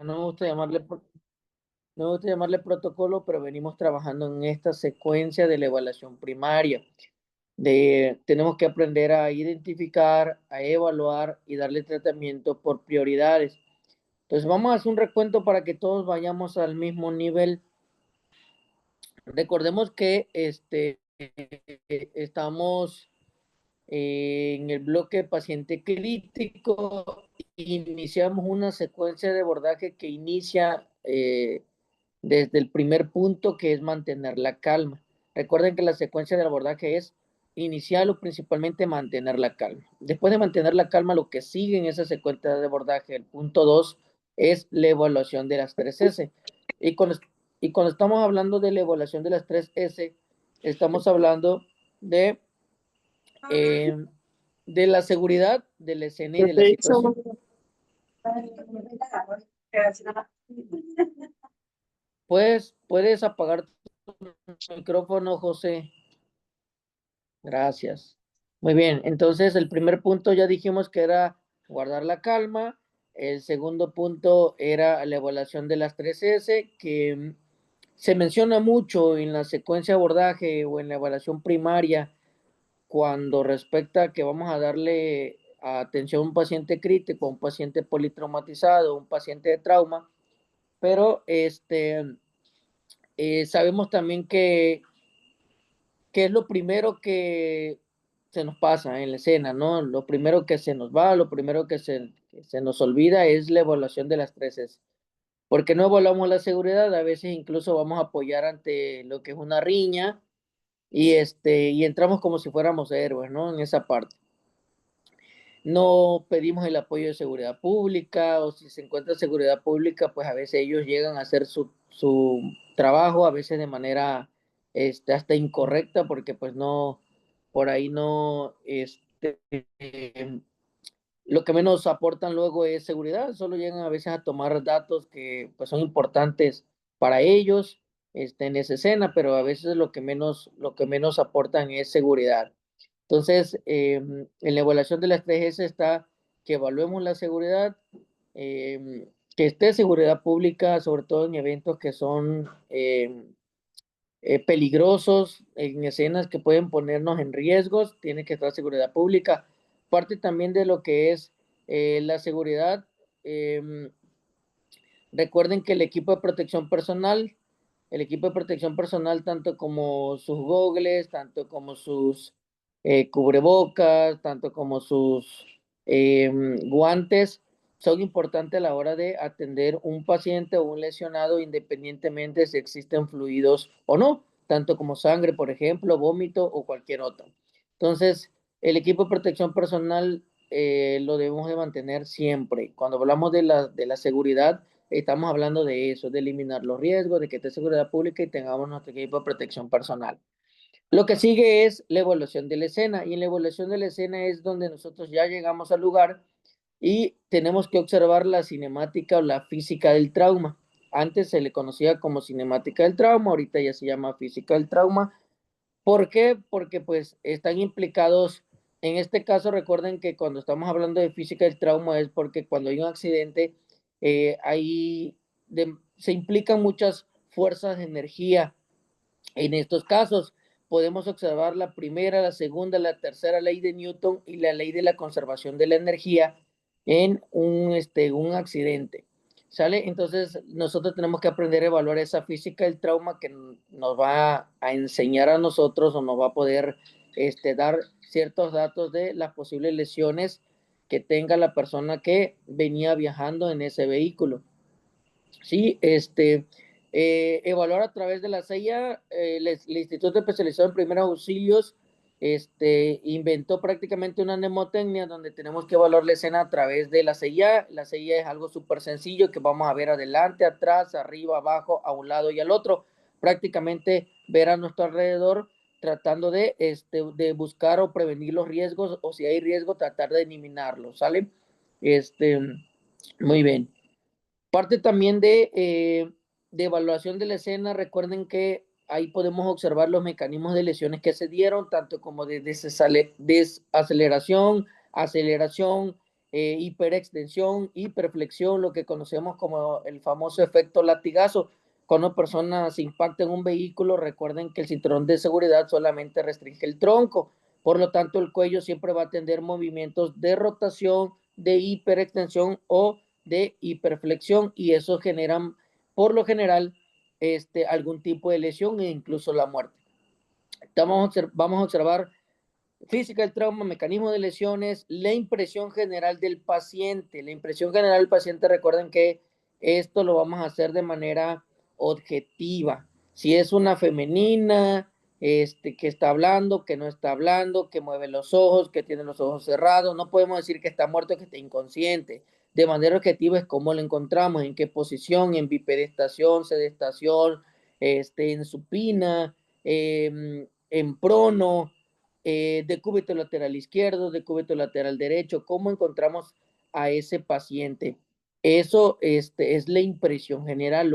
no me gusta no me gusta llamarle protocolo, pero venimos trabajando en esta secuencia de la evaluación primaria. Tenemos que aprender a identificar, a evaluar y darle tratamiento por prioridades. Entonces vamos a hacer un recuento para que todos vayamos al mismo nivel. Recordemos que estamos en el bloque paciente crítico. Iniciamos una secuencia de abordaje que inicia desde el primer punto, que es mantener la calma. Recuerden que la secuencia del abordaje es inicial o principalmente mantener la calma. Después de mantener la calma, lo que sigue en esa secuencia de abordaje, el punto 2, es la evaluación de las 3S. Y cuando, y cuando estamos hablando de la evaluación de las 3S, estamos hablando eh, de la seguridad de la escena y de la situación. Puedes apagar tu micrófono, José. Gracias. Muy bien, entonces el primer punto ya dijimos que era guardar la calma. El segundo punto era la evaluación de las 3S, que se menciona mucho en la secuencia de abordaje o en la evaluación primaria cuando respecta que vamos a darle atención a un paciente crítico, a un paciente politraumatizado, a un paciente de trauma, pero sabemos también que es lo primero que se nos pasa en la escena, ¿no? Lo primero que se nos va, lo primero que se nos olvida es la evaluación de las 3S. Porque no evaluamos la seguridad, a veces incluso vamos a apoyar ante lo que es una riña y entramos como si fuéramos héroes, ¿no? En esa parte. No pedimos el apoyo de seguridad pública, o si se encuentra seguridad pública, pues a veces ellos llegan a hacer su trabajo, a veces de manera hasta incorrecta, porque pues no, por ahí no, lo que menos aportan luego es seguridad, solo llegan a veces a tomar datos que pues son importantes para ellos, en esa escena, pero a veces lo que menos aportan es seguridad. Entonces, en la evaluación de las 3S está que evaluemos la seguridad, que esté seguridad pública, sobre todo en eventos que son peligrosos, en escenas que pueden ponernos en riesgos, tiene que estar seguridad pública. Parte también de lo que es la seguridad. Recuerden que el equipo de protección personal, tanto como sus gogles, tanto como sus cubrebocas, tanto como sus guantes, son importantes a la hora de atender un paciente o un lesionado, independientemente si existen fluidos o no, tanto como sangre, por ejemplo, vómito o cualquier otro. Entonces, el equipo de protección personal lo debemos de mantener siempre. Cuando hablamos de la seguridad, estamos hablando de eso, de eliminar los riesgos, de que esté seguridad pública y tengamos nuestro equipo de protección personal. Lo que sigue es la evaluación de la escena, y en la evaluación de la escena es donde nosotros ya llegamos al lugar y tenemos que observar la cinemática o la física del trauma. Antes se le conocía como cinemática del trauma, ahorita ya se llama física del trauma. ¿Por qué? Porque pues están implicados, en este caso recuerden que cuando estamos hablando de física del trauma es porque cuando hay un accidente, se implican muchas fuerzas de energía. En estos casos podemos observar la primera, la segunda, la tercera ley de Newton y la ley de la conservación de la energía en un accidente. ¿Sale? Entonces nosotros tenemos que aprender a evaluar esa física del trauma que nos va a enseñar a nosotros o nos va a poder dar ciertos datos de las posibles lesiones que tenga la persona que venía viajando en ese vehículo. Sí, evaluar a través de la CIA, el Instituto Especializado en Primeros Auxilios, inventó prácticamente una mnemotecnia donde tenemos que evaluar la escena a través de la CIA. La CIA es algo súper sencillo que vamos a ver adelante, atrás, arriba, abajo, a un lado y al otro. Prácticamente ver a nuestro alrededor tratando de buscar o prevenir los riesgos, o si hay riesgo, tratar de eliminarlos, ¿sale? Este, Muy bien. Parte también de evaluación de la escena, recuerden que ahí podemos observar los mecanismos de lesiones que se dieron, tanto como de desaceleración, aceleración, hiperextensión, hiperflexión, lo que conocemos como el famoso efecto latigazo. Cuando una persona se impacta en un vehículo, recuerden que el cinturón de seguridad solamente restringe el tronco, por lo tanto el cuello siempre va a tener movimientos de rotación, de hiperextensión o de hiperflexión, y eso generan por lo general algún tipo de lesión e incluso la muerte. Vamos a observar física del trauma, mecanismo de lesiones, la impresión general del paciente. La impresión general del paciente, recuerden que esto lo vamos a hacer de manera objetiva. Si es una femenina, que está hablando, que no está hablando, que mueve los ojos, que tiene los ojos cerrados, no podemos decir que está muerto, que está inconsciente. De manera objetiva es cómo lo encontramos, en qué posición, en bipedestación, sedestación, en supina, en prono, decúbito lateral izquierdo, decúbito lateral derecho, cómo encontramos a ese paciente. Eso es la impresión general,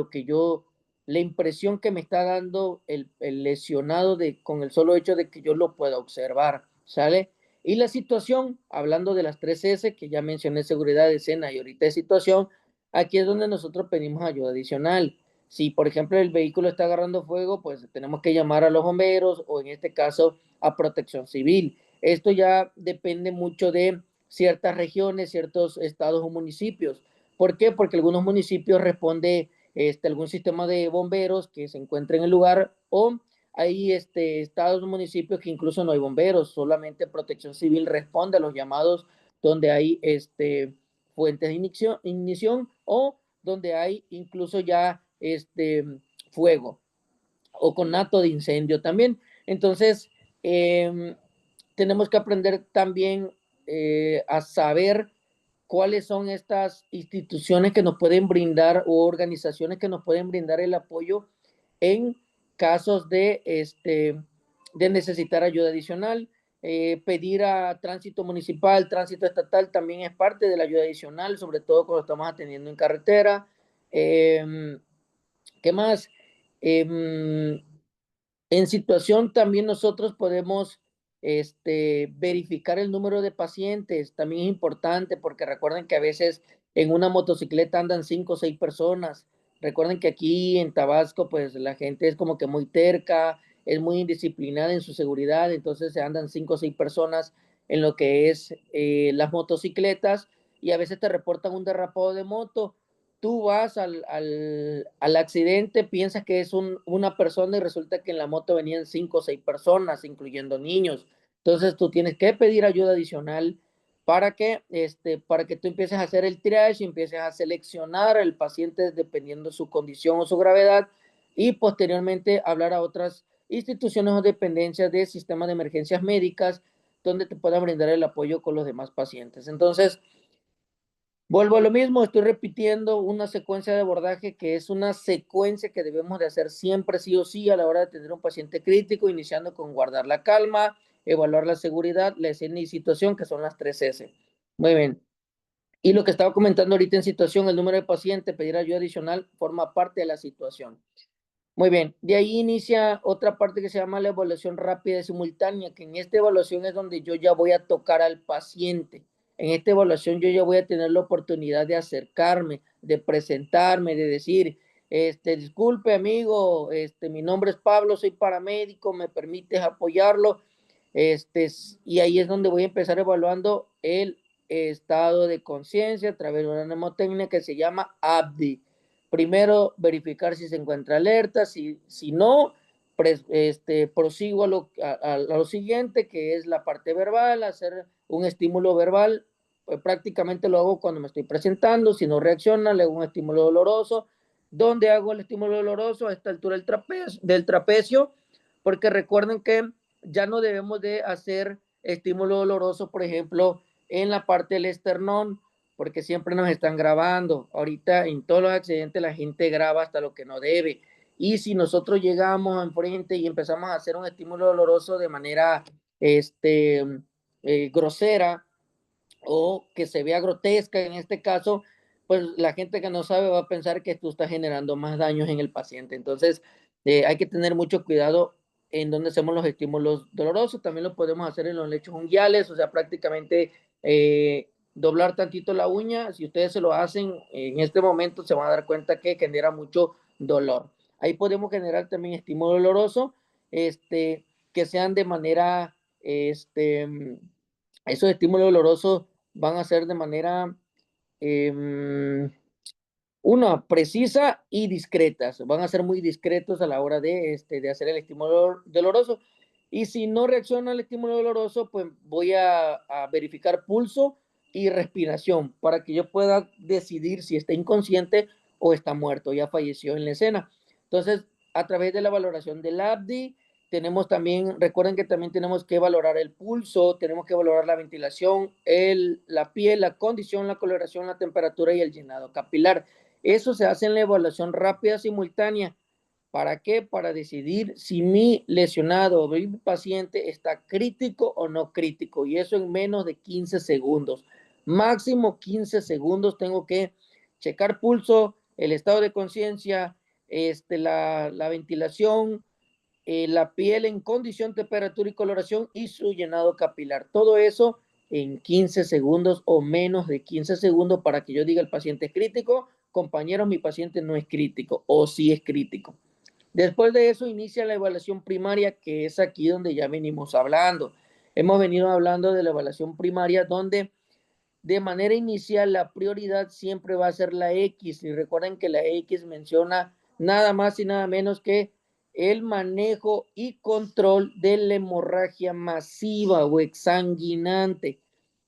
la impresión que me está dando el lesionado con el solo hecho de que yo lo pueda observar, ¿sale? Y la situación, hablando de las 3S, que ya mencioné, seguridad, escena y ahorita de situación, aquí es donde nosotros pedimos ayuda adicional. Si, por ejemplo, el vehículo está agarrando fuego, pues tenemos que llamar a los bomberos o en este caso a protección civil. Esto ya depende mucho de ciertas regiones, ciertos estados o municipios. ¿Por qué? Porque algunos municipios responde algún sistema de bomberos que se encuentra en el lugar, o hay estados o municipios que incluso no hay bomberos, solamente protección civil responde a los llamados donde hay fuentes de ignición o donde hay incluso ya fuego o conato de incendio también. Entonces, tenemos que aprender también a saber cuáles son estas instituciones que nos pueden brindar o organizaciones que nos pueden brindar el apoyo en casos de necesitar ayuda adicional. Pedir a tránsito municipal, tránsito estatal también es parte de la ayuda adicional, sobre todo cuando estamos atendiendo en carretera. ¿Qué más? Eh, en situación también nosotros podemos verificar el número de pacientes. También es importante porque recuerden que a veces en una motocicleta andan 5 o 6 personas. Recuerden que aquí en Tabasco pues la gente es como que muy terca, es muy indisciplinada en su seguridad, entonces se andan 5 o 6 personas en lo que es las motocicletas, y a veces te reportan un derrapado de moto. Tú vas al accidente, piensas que es una persona y resulta que en la moto venían 5 o 6 personas, incluyendo niños. Entonces tú tienes que pedir ayuda adicional para que tú empieces a hacer el triage y empieces a seleccionar al paciente dependiendo de su condición o su gravedad, y posteriormente hablar a otras instituciones o dependencias de sistemas de emergencias médicas donde te puedan brindar el apoyo con los demás pacientes. Entonces, vuelvo a lo mismo, estoy repitiendo una secuencia de abordaje que es una secuencia que debemos de hacer siempre sí o sí a la hora de tener un paciente crítico, iniciando con guardar la calma, evaluar la seguridad, la escena y situación, que son las 3S. Muy bien. Y lo que estaba comentando ahorita en situación, el número de paciente, pedir ayuda adicional, forma parte de la situación. Muy bien, de ahí inicia otra parte que se llama la evaluación rápida y simultánea, que en esta evaluación es donde yo ya voy a tocar al paciente. En esta evaluación yo ya voy a tener la oportunidad de acercarme, de presentarme, de decir, disculpe amigo, mi nombre es Pablo, soy paramédico, me permites apoyarlo. Y ahí es donde voy a empezar evaluando el estado de conciencia a través de una mnemotecnia que se llama ABDI. Primero, verificar si se encuentra alerta, si no, prosigo a lo siguiente, que es la parte verbal, hacer un estímulo verbal. Pues prácticamente lo hago cuando me estoy presentando. Si no reacciona, le hago un estímulo doloroso. ¿Dónde hago el estímulo doloroso? A esta altura del trapecio, porque recuerden que ya no debemos de hacer estímulo doloroso, por ejemplo, en la parte del esternón, porque siempre nos están grabando. Ahorita en todos los accidentes la gente graba hasta lo que no debe. Y si nosotros llegamos enfrente y empezamos a hacer un estímulo doloroso de manera grosera, o que se vea grotesca en este caso, pues la gente que no sabe va a pensar que tú estás generando más daños en el paciente. Entonces, hay que tener mucho cuidado en donde hacemos los estímulos dolorosos. También lo podemos hacer en los lechos unguiales, o sea, prácticamente doblar tantito la uña. Si ustedes se lo hacen en este momento, se van a dar cuenta que genera mucho dolor. Ahí podemos generar también estímulo doloroso, que sean de manera, esos estímulos dolorosos van a ser de manera, eh, una, precisa y discretas. Van a ser muy discretos a la hora de hacer el estímulo doloroso. Y si no reacciona al estímulo doloroso, pues voy a verificar pulso y respiración para que yo pueda decidir si está inconsciente o está muerto, ya falleció en la escena. Entonces, a través de la valoración del ABDI, tenemos también, recuerden que también tenemos que valorar el pulso, tenemos que valorar la ventilación, la piel, la condición, la coloración, la temperatura y el llenado capilar. Eso se hace en la evaluación rápida simultánea. ¿Para qué? Para decidir si mi lesionado o mi paciente está crítico o no crítico. Y eso en menos de 15 segundos. Máximo 15 segundos tengo que checar pulso, el estado de conciencia, la ventilación, la piel en condición, temperatura y coloración y su llenado capilar. Todo eso en 15 segundos o menos de 15 segundos para que yo diga el paciente es crítico. Compañeros, mi paciente no es crítico o sí es crítico. Después de eso inicia la evaluación primaria, que es aquí donde ya venimos hablando. Hemos venido hablando de la evaluación primaria donde de manera inicial la prioridad siempre va a ser la X. Y recuerden que la X menciona nada más y nada menos que el manejo y control de la hemorragia masiva o exsanguinante.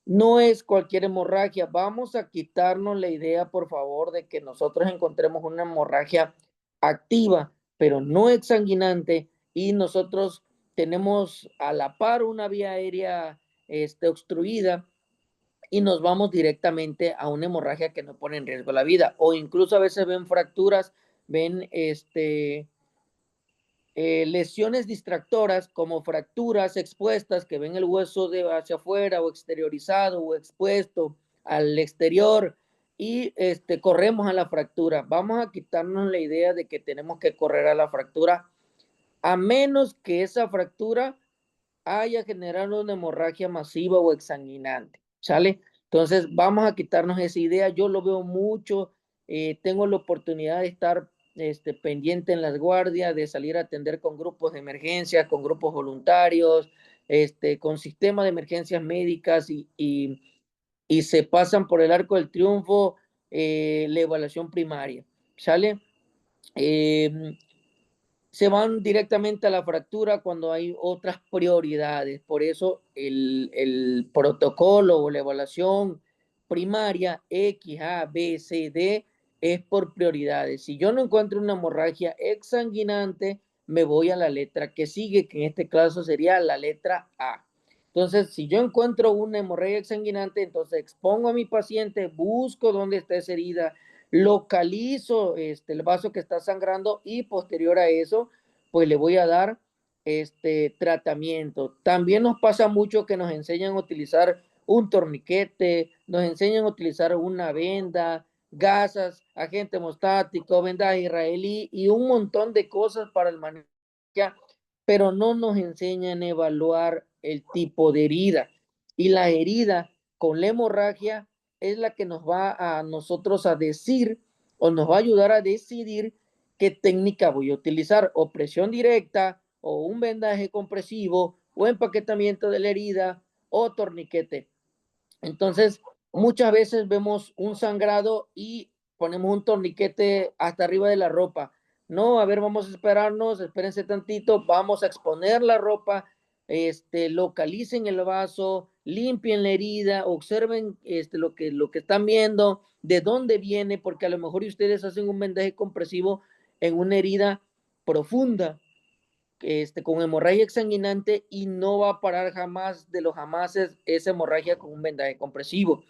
No es cualquier hemorragia. Vamos a quitarnos la idea, por favor, de que nosotros encontremos una hemorragia activa, pero no exsanguinante, y nosotros tenemos a la par una vía aérea obstruida y nos vamos directamente a una hemorragia que no pone en riesgo la vida. O incluso a veces ven fracturas, ven lesiones distractoras como fracturas expuestas que ven el hueso de hacia afuera o exteriorizado o expuesto al exterior y corremos a la fractura. Vamos a quitarnos la idea de que tenemos que correr a la fractura a menos que esa fractura haya generado una hemorragia masiva o exsanguinante, ¿sale? Entonces vamos a quitarnos esa idea. Yo lo veo mucho, tengo la oportunidad de estar pendiente en las guardias, de salir a atender con grupos de emergencia, con grupos voluntarios, con sistema de emergencias médicas y se pasan por el arco del triunfo la evaluación primaria, ¿sale? Se van directamente a la fractura cuando hay otras prioridades. Por eso el protocolo o la evaluación primaria X, A, B, C, D es por prioridades. Si yo no encuentro una hemorragia exsanguinante, me voy a la letra que sigue, que en este caso sería la letra A. Entonces, si yo encuentro una hemorragia exsanguinante, entonces expongo a mi paciente, busco dónde está esa herida, localizo el vaso que está sangrando y posterior a eso, pues le voy a dar tratamiento. También nos pasa mucho que nos enseñan a utilizar un torniquete, nos enseñan a utilizar una venda, gasas, agente hemostático, vendaje israelí y un montón de cosas para el manejo, pero no nos enseñan a evaluar el tipo de herida. Y la herida con la hemorragia es la que nos va a nosotros a decir o nos va a ayudar a decidir qué técnica voy a utilizar, o presión directa, o un vendaje compresivo, o empaquetamiento de la herida, o torniquete. Entonces, muchas veces vemos un sangrado y ponemos un torniquete hasta arriba de la ropa. No, a ver, vamos a esperarnos, espérense tantito, vamos a exponer la ropa, localicen el vaso, limpien la herida, observen lo que están viendo, de dónde viene, porque a lo mejor ustedes hacen un vendaje compresivo en una herida profunda, con hemorragia exsanguinante, y no va a parar jamás de los jamases esa hemorragia con un vendaje compresivo.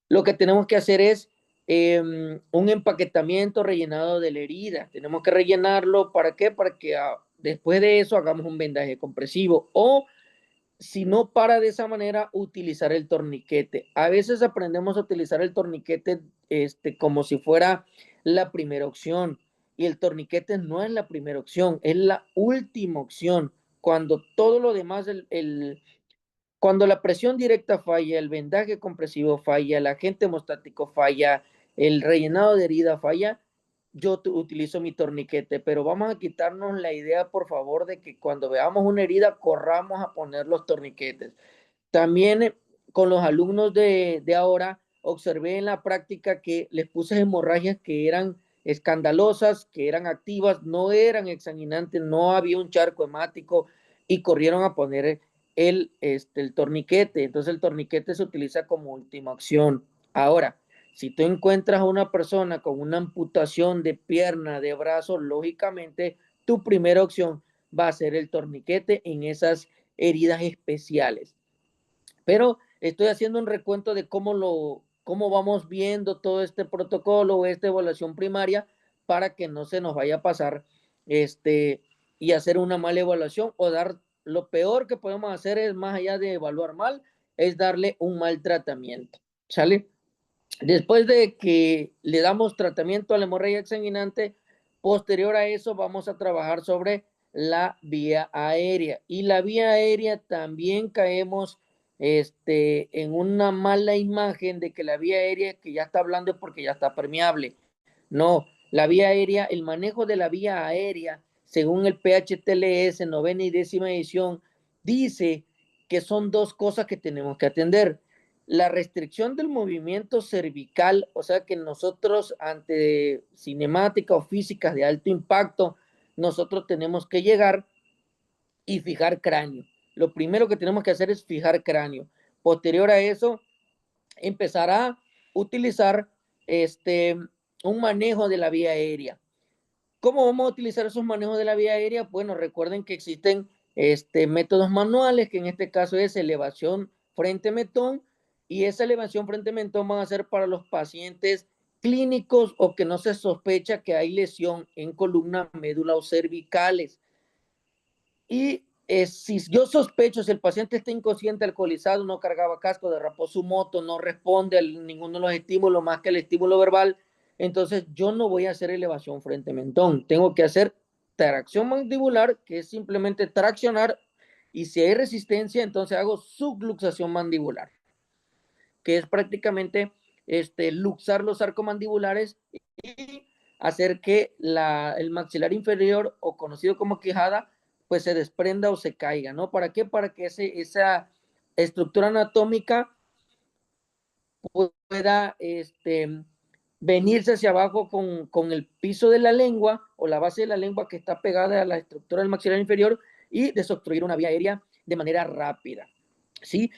Lo que tenemos que hacer es un empaquetamiento rellenado de la herida. Tenemos que rellenarlo, ¿para qué? Para que después de eso hagamos un vendaje compresivo, o si no para de esa manera, utilizar el torniquete. A veces aprendemos a utilizar el torniquete como si fuera la primera opción, y el torniquete no es la primera opción, es la última opción. Cuando todo lo demás, Cuando la presión directa falla, el vendaje compresivo falla, el agente hemostático falla, el rellenado de herida falla, yo utilizo mi torniquete, pero vamos a quitarnos la idea, por favor, de que cuando veamos una herida corramos a poner los torniquetes. También con los alumnos de ahora observé en la práctica que les puse hemorragias que eran escandalosas, que eran activas, no eran exsanguinantes, no había un charco hemático y corrieron a poner el torniquete. Entonces el torniquete se utiliza como última opción. Ahora, si tú encuentras a una persona con una amputación de pierna, de brazo, lógicamente tu primera opción va a ser el torniquete en esas heridas especiales. Pero estoy haciendo un recuento de cómo vamos viendo todo este protocolo o esta evaluación primaria para que no se nos vaya a pasar y hacer una mala evaluación o dar lo peor que podemos hacer es más allá de evaluar mal, es darle un mal tratamiento. ¿Sale? Después de que le damos tratamiento a la hemorragia exsanguinante, posterior a eso vamos a trabajar sobre la vía aérea. Y la vía aérea también caemos en una mala imagen de que la vía aérea que ya está hablando es porque ya está permeable. No, la vía aérea, el manejo de la vía aérea, según el PHTLS, novena y décima edición, dice que son dos cosas que tenemos que atender. La restricción del movimiento cervical, o sea que nosotros ante cinemática o físicas de alto impacto, nosotros tenemos que llegar y fijar cráneo. Lo primero que tenemos que hacer es fijar cráneo. Posterior a eso, empezar a utilizar un manejo de la vía aérea. ¿Cómo vamos a utilizar esos manejos de la vía aérea? Bueno, recuerden que existen métodos manuales, que en este caso es elevación frente mentón, y esa elevación frente mentón van a ser para los pacientes clínicos o que no se sospecha que hay lesión en columna, médula o cervicales. Y si yo sospecho, si el paciente está inconsciente, alcoholizado, no cargaba casco, derrapó su moto, no responde a ninguno de los estímulos más que el estímulo verbal, entonces yo no voy a hacer elevación frente mentón. Tengo que hacer tracción mandibular, que es simplemente traccionar, y si hay resistencia, entonces hago subluxación mandibular, que es prácticamente luxar los arcomandibulares y hacer que el maxilar inferior, o conocido como quijada, pues se desprenda o se caiga, ¿no? ¿Para qué? Para que esa estructura anatómica pueda venirse hacia abajo con el piso de la lengua o la base de la lengua que está pegada a la estructura del maxilar inferior y desobstruir una vía aérea de manera rápida, ¿sí?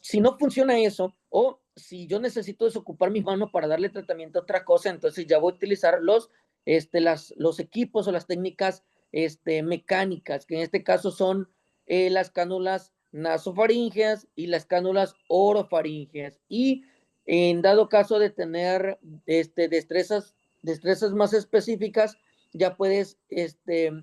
Si no funciona eso, o si yo necesito desocupar mis manos para darle tratamiento a otra cosa, entonces ya voy a utilizar los equipos o las técnicas mecánicas, que en este caso son las cánulas nasofaríngeas y las cánulas orofaríngeas. Y en dado caso de tener destrezas más específicas, ya puedes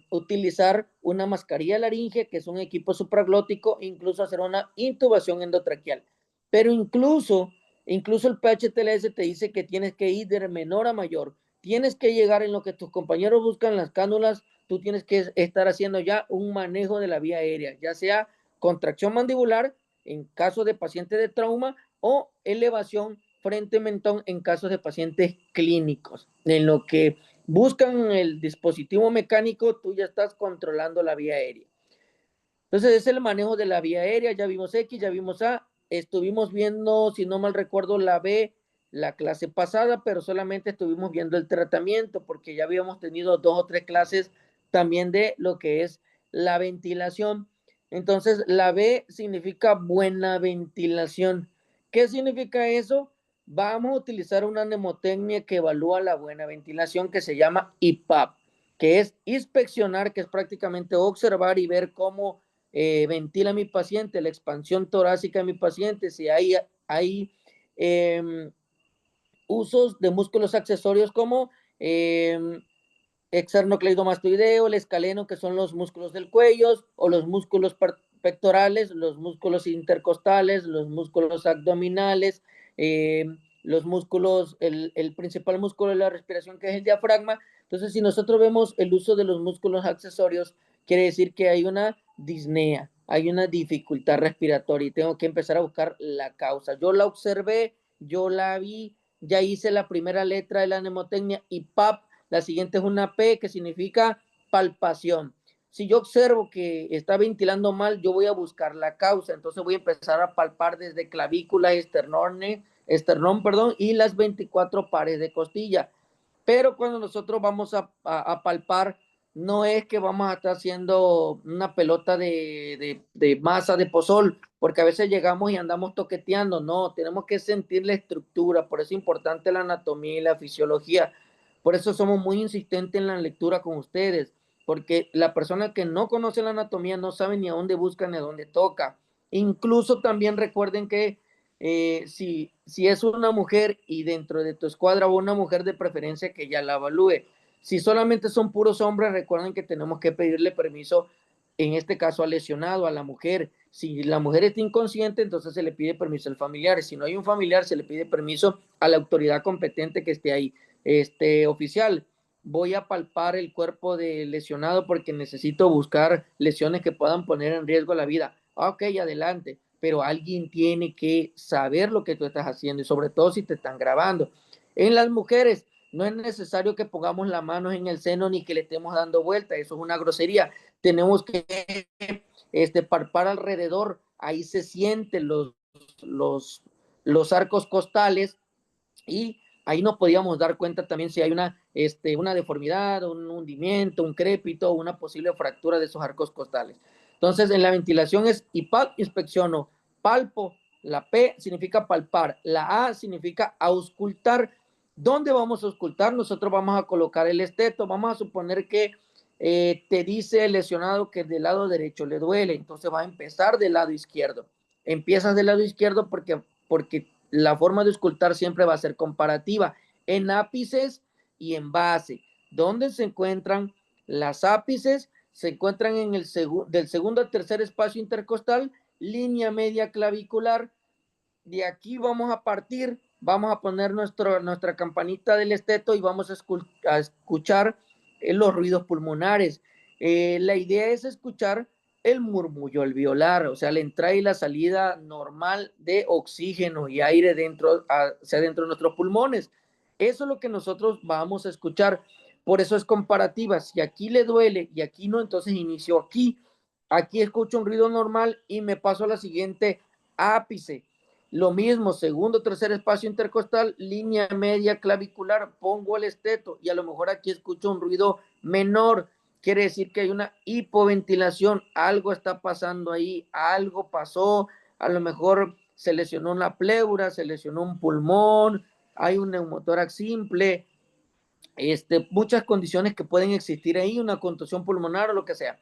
utilizar una mascarilla laringe, que es un equipo supraglótico, incluso hacer una intubación endotraqueal. Pero incluso el PHTLS te dice que tienes que ir de menor a mayor. Tienes que llegar en lo que tus compañeros buscan las cánulas, tú tienes que estar haciendo ya un manejo de la vía aérea, ya sea contracción mandibular en caso de pacientes de trauma o elevación frente mentón en casos de pacientes clínicos. En lo que buscan el dispositivo mecánico, tú ya estás controlando la vía aérea. Entonces es el manejo de la vía aérea, ya vimos X, ya vimos A, estuvimos viendo, si no mal recuerdo, la B, la clase pasada, pero solamente estuvimos viendo el tratamiento, porque ya habíamos tenido 2 o 3 clases también de lo que es la ventilación. Entonces, la B significa buena ventilación. ¿Qué significa eso? Vamos a utilizar una mnemotecnia que evalúa la buena ventilación, que se llama IPAP, que es inspeccionar, que es prácticamente observar y ver cómo ventila mi paciente, la expansión torácica de mi paciente, si hay usos de músculos accesorios como externocleidomastoideo, el escaleno, que son los músculos del cuello, o los músculos pectorales, los músculos intercostales, los músculos abdominales, los músculos, el principal músculo de la respiración, que es el diafragma. Entonces, si nosotros vemos el uso de los músculos accesorios, quiere decir que hay una disnea. hay una dificultad respiratoria y tengo que empezar a buscar la causa. Yo la observé, yo la vi, ya hice la primera letra de la mnemotecnia y ¡pap! La siguiente es una P que significa palpación. Si yo observo que está ventilando mal, yo voy a buscar la causa. Entonces voy a empezar a palpar desde clavícula, esternón, perdón, y las 24 pares de costilla. Pero cuando nosotros vamos a palpar, no es que vamos a estar haciendo una pelota de masa de pozol, porque a veces llegamos y andamos toqueteando. No, tenemos que sentir la estructura. Por eso es importante la anatomía y la fisiología. Por eso somos muy insistentes en la lectura con ustedes, porque la persona que no conoce la anatomía no sabe ni a dónde busca ni a dónde toca. Incluso también recuerden que si es una mujer y dentro de tu escuadra va una mujer, de preferencia que ya la evalúe. Si solamente son puros hombres, recuerden que tenemos que pedirle permiso, en este caso al lesionado, a la mujer. Si la mujer está inconsciente, entonces se le pide permiso al familiar. Si no hay un familiar, se le pide permiso a la autoridad competente que esté ahí. Oficial, voy a palpar el cuerpo del lesionado porque necesito buscar lesiones que puedan poner en riesgo la vida. Ok, adelante, pero alguien tiene que saber lo que tú estás haciendo y sobre todo si te están grabando. En las mujeres no es necesario que pongamos las manos en el seno ni que le estemos dando vuelta, eso es una grosería. Tenemos que palpar alrededor, ahí se sienten los, los arcos costales y ahí nos podíamos dar cuenta también si hay una deformidad, un hundimiento, un crépito, una posible fractura de esos arcos costales. Entonces, en la ventilación es IPAP, inspecciono, palpo, la P significa palpar, la A significa auscultar. ¿Dónde vamos a auscultar? Nosotros vamos a colocar el esteto, vamos a suponer que te dice el lesionado que del lado derecho le duele, entonces va a empezar del lado izquierdo. Empiezas del lado izquierdo porque la forma de auscultar siempre va a ser comparativa en ápices y en base. ¿Dónde se encuentran las ápices? Se encuentran en del segundo al tercer espacio intercostal, línea media clavicular. De aquí vamos a partir, vamos a poner nuestra campanita del esteto y vamos a escuchar los ruidos pulmonares. La idea es escuchar el murmullo alveolar, o sea, la entrada y la salida normal de oxígeno y aire hacia dentro de nuestros pulmones. Eso es lo que nosotros vamos a escuchar. Por eso es comparativa. Si aquí le duele y aquí no, entonces inicio aquí. Aquí escucho un ruido normal y me paso a la siguiente ápice. Lo mismo, segundo, tercer espacio intercostal, línea media clavicular, pongo el esteto y a lo mejor aquí escucho un ruido menor. Quiere decir que hay una hipoventilación, algo está pasando ahí, algo pasó, a lo mejor se lesionó una pleura, se lesionó un pulmón, hay un neumotórax simple, muchas condiciones que pueden existir ahí, una contusión pulmonar o lo que sea.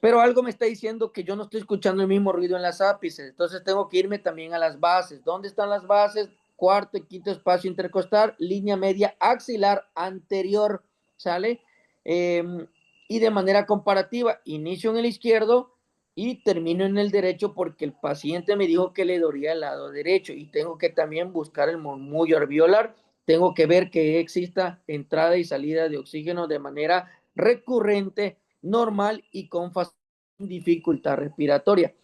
Pero algo me está diciendo que yo no estoy escuchando el mismo ruido en las ápices, entonces tengo que irme también a las bases. ¿Dónde están las bases? Cuarto y quinto espacio intercostal, línea media axilar anterior, ¿sale? Y de manera comparativa, inicio en el izquierdo y termino en el derecho porque el paciente me dijo que le dolía el lado derecho y tengo que también buscar el murmullo alveolar, tengo que ver que exista entrada y salida de oxígeno de manera recurrente, normal y con dificultad respiratoria.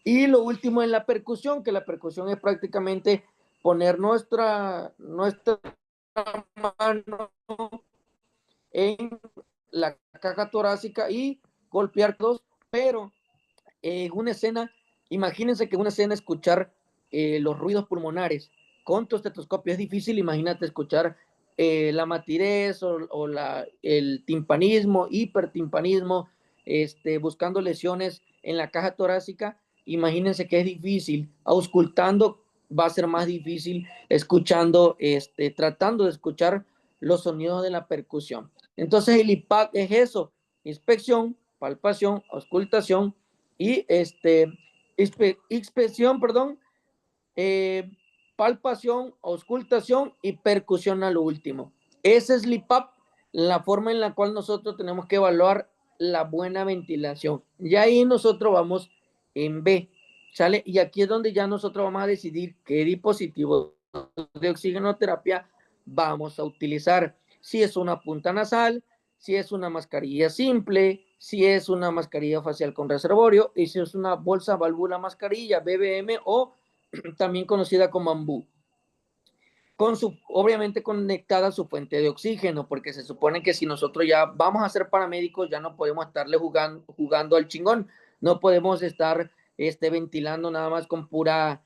Y lo último es la percusión, que la percusión es prácticamente poner nuestra mano en la caja torácica y golpear dos, pero en una escena, imagínense que en una escena escuchar los ruidos pulmonares con tu estetoscopio es difícil. Imagínate escuchar la matidez o el timpanismo, hipertimpanismo, buscando lesiones en la caja torácica. Imagínense que es difícil. Auscultando va a ser más difícil, escuchando, tratando de escuchar los sonidos de la percusión. Entonces el IPAC es eso: inspección, palpación, auscultación y inspección, perdón, eh, palpación, auscultación y percusión a lo último. Ese es el IPAP, la forma en la cual nosotros tenemos que evaluar la buena ventilación. Y ahí nosotros vamos en B, ¿sale? Y aquí es donde ya nosotros vamos a decidir qué dispositivo de oxigenoterapia vamos a utilizar. Si es una punta nasal, si es una mascarilla simple, si es una mascarilla facial con reservorio y si es una bolsa válvula mascarilla, BBM o también conocida como AMBU. Obviamente conectada a su fuente de oxígeno, porque se supone que si nosotros ya vamos a ser paramédicos, ya no podemos estarle jugando al chingón, no podemos estar ventilando nada más con pura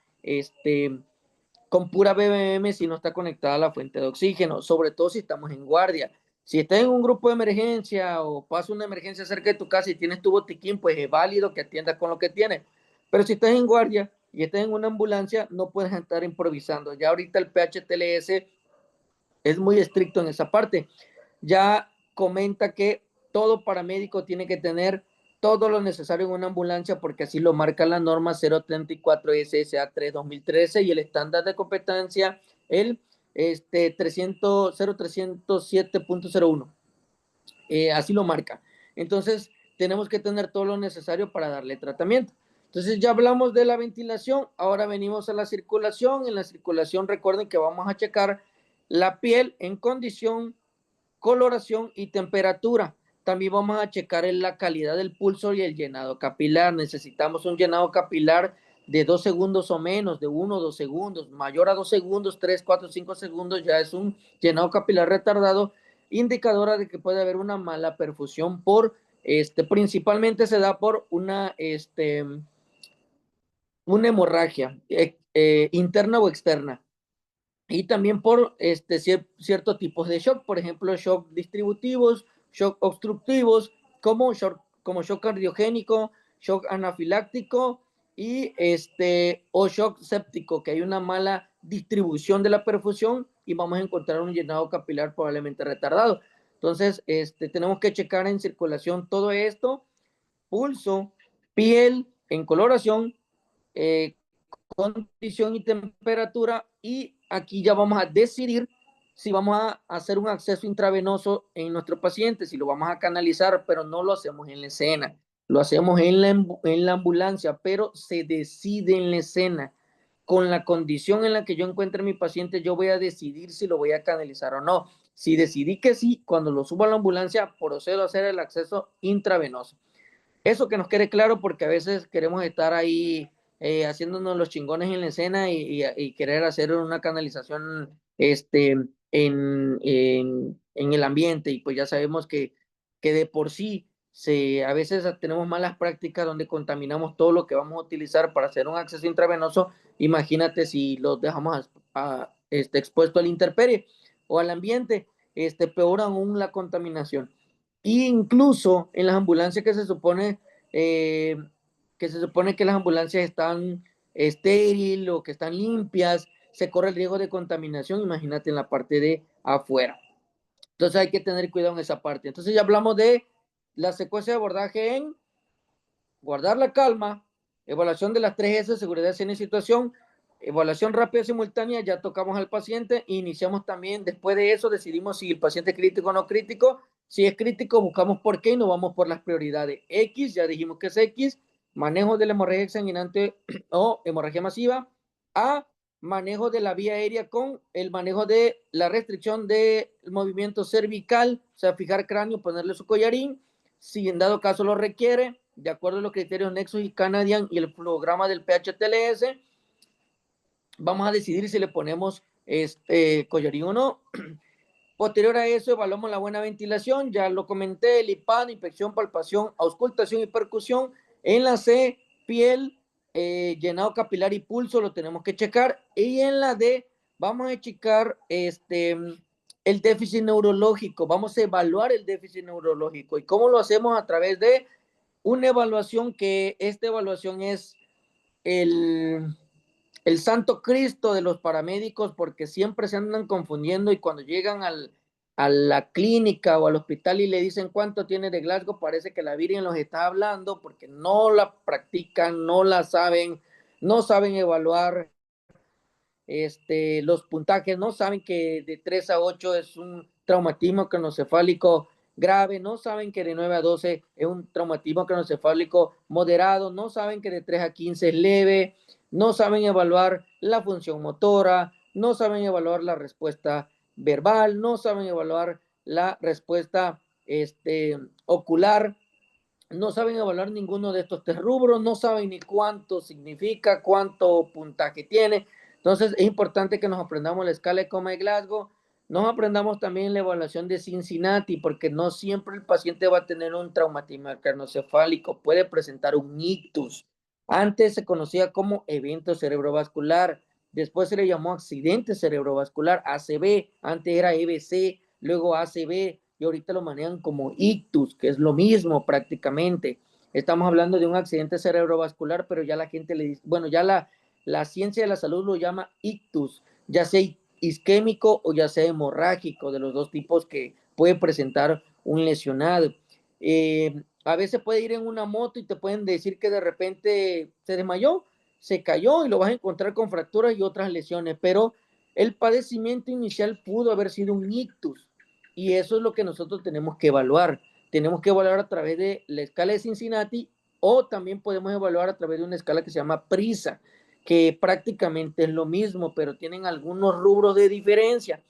BBM si no está conectada a la fuente de oxígeno, sobre todo si estamos en guardia. Si estás en un grupo de emergencia o pasa una emergencia cerca de tu casa y tienes tu botiquín, pues es válido que atiendas con lo que tienes. Pero si estás en guardia y estás en una ambulancia, no puedes estar improvisando. Ya ahorita el PHTLS es muy estricto en esa parte. Ya comenta que todo paramédico tiene que tener todo lo necesario en una ambulancia porque así lo marca la norma 034 SSA 3 2013 y el estándar de competencia el 0307.01. Así lo marca. Entonces, tenemos que tener todo lo necesario para darle tratamiento. Entonces, ya hablamos de la ventilación, ahora venimos a la circulación. En la circulación, recuerden que vamos a checar la piel en condición, coloración y temperatura. También vamos a checar la calidad del pulso y el llenado capilar. Necesitamos un llenado capilar de 2 segundos o menos, de 1 o 2 segundos, mayor a 2 segundos, 3, 4, 5 segundos, ya es un llenado capilar retardado, indicadora de que puede haber una mala perfusión principalmente se da por una hemorragia interna o externa. Y también por ciertos tipos de shock, por ejemplo, shock distributivos, shock obstructivos, como shock cardiogénico, shock anafiláctico y o shock séptico, que hay una mala distribución de la perfusión y vamos a encontrar un llenado capilar probablemente retardado. Entonces, tenemos que checar en circulación todo esto, pulso, piel, en coloración, condición y temperatura, y aquí ya vamos a decidir si vamos a hacer un acceso intravenoso en nuestro paciente, si lo vamos a canalizar, pero no lo hacemos en la escena, lo hacemos en la ambulancia, pero se decide en la escena. Con la condición en la que yo encuentre a mi paciente, yo voy a decidir si lo voy a canalizar o no. Si decidí que sí, cuando lo subo a la ambulancia, procedo a hacer el acceso intravenoso. Eso que nos quede claro, porque a veces queremos estar ahí haciéndonos los chingones en la escena y querer hacer una canalización en el ambiente, y pues ya sabemos que de por sí a veces tenemos malas prácticas donde contaminamos todo lo que vamos a utilizar para hacer un acceso intravenoso. Imagínate si lo dejamos expuesto a la intemperie o al ambiente, peor aún la contaminación. Y incluso en las ambulancias eh, que se supone que las ambulancias están estéril o que están limpias, se corre el riesgo de contaminación, imagínate en la parte de afuera. Entonces hay que tener cuidado en esa parte. Entonces ya hablamos de la secuencia de abordaje en guardar la calma, evaluación de las 3 S, seguridad, escena y situación, evaluación rápida simultánea, ya tocamos al paciente, iniciamos también, después de eso decidimos si el paciente es crítico o no crítico. Si es crítico, buscamos por qué y nos vamos por las prioridades. X, ya dijimos que es X, manejo de la hemorragia exsanguinante o hemorragia masiva. A, manejo de la vía aérea con el manejo de la restricción del movimiento cervical, o sea, fijar cráneo, ponerle su collarín, si en dado caso lo requiere, de acuerdo a los criterios Nexus y Canadian y el programa del PHTLS, vamos a decidir si le ponemos collarín o no. Posterior a eso, evaluamos la buena ventilación, ya lo comenté, el IPAN, inspección, palpación, auscultación y percusión. En la C, piel, llenado capilar y pulso, lo tenemos que checar. Y en la D, vamos a checar el déficit neurológico, vamos a evaluar el déficit neurológico. ¿Y cómo lo hacemos? A través de una evaluación, que esta evaluación es el santo Cristo de los paramédicos, porque siempre se andan confundiendo y cuando llegan a la clínica o al hospital y le dicen cuánto tiene de Glasgow, parece que la Virgen los está hablando, porque no la practican, no la saben, no saben evaluar los puntajes, no saben que de 3 a 8 es un traumatismo craneoencefálico grave, no saben que de 9 a 12 es un traumatismo craneoencefálico moderado, no saben que de 3 a 15 es leve, no saben evaluar la función motora, no saben evaluar la respuesta verbal, no saben evaluar la respuesta ocular. no saben evaluar ninguno de estos 3 rubros, no saben ni cuánto significa, cuánto puntaje tiene. Entonces es importante que nos aprendamos la escala de Coma de Glasgow, nos aprendamos también la evaluación de Cincinnati, porque no siempre el paciente va a tener un traumatismo craneoencefálico, puede presentar un ictus. Antes se conocía como evento cerebrovascular, después se le llamó accidente cerebrovascular, ACV, antes era EBC, luego ACV, y ahorita lo manejan como ictus, que es lo mismo prácticamente. Estamos hablando de un accidente cerebrovascular, pero ya la gente le dice, bueno, ya la ciencia de la salud lo llama ictus, ya sea isquémico o ya sea hemorrágico, de los dos tipos que puede presentar un lesionado. A veces puede ir en una moto y te pueden decir que de repente se desmayó, se cayó y lo vas a encontrar con fracturas y otras lesiones, pero el padecimiento inicial pudo haber sido un ictus. Y eso es lo que nosotros tenemos que evaluar. Tenemos que evaluar a través de la escala de Cincinnati o también podemos evaluar a través de una escala que se llama PRISA, que prácticamente es lo mismo, pero tienen algunos rubros de diferencia.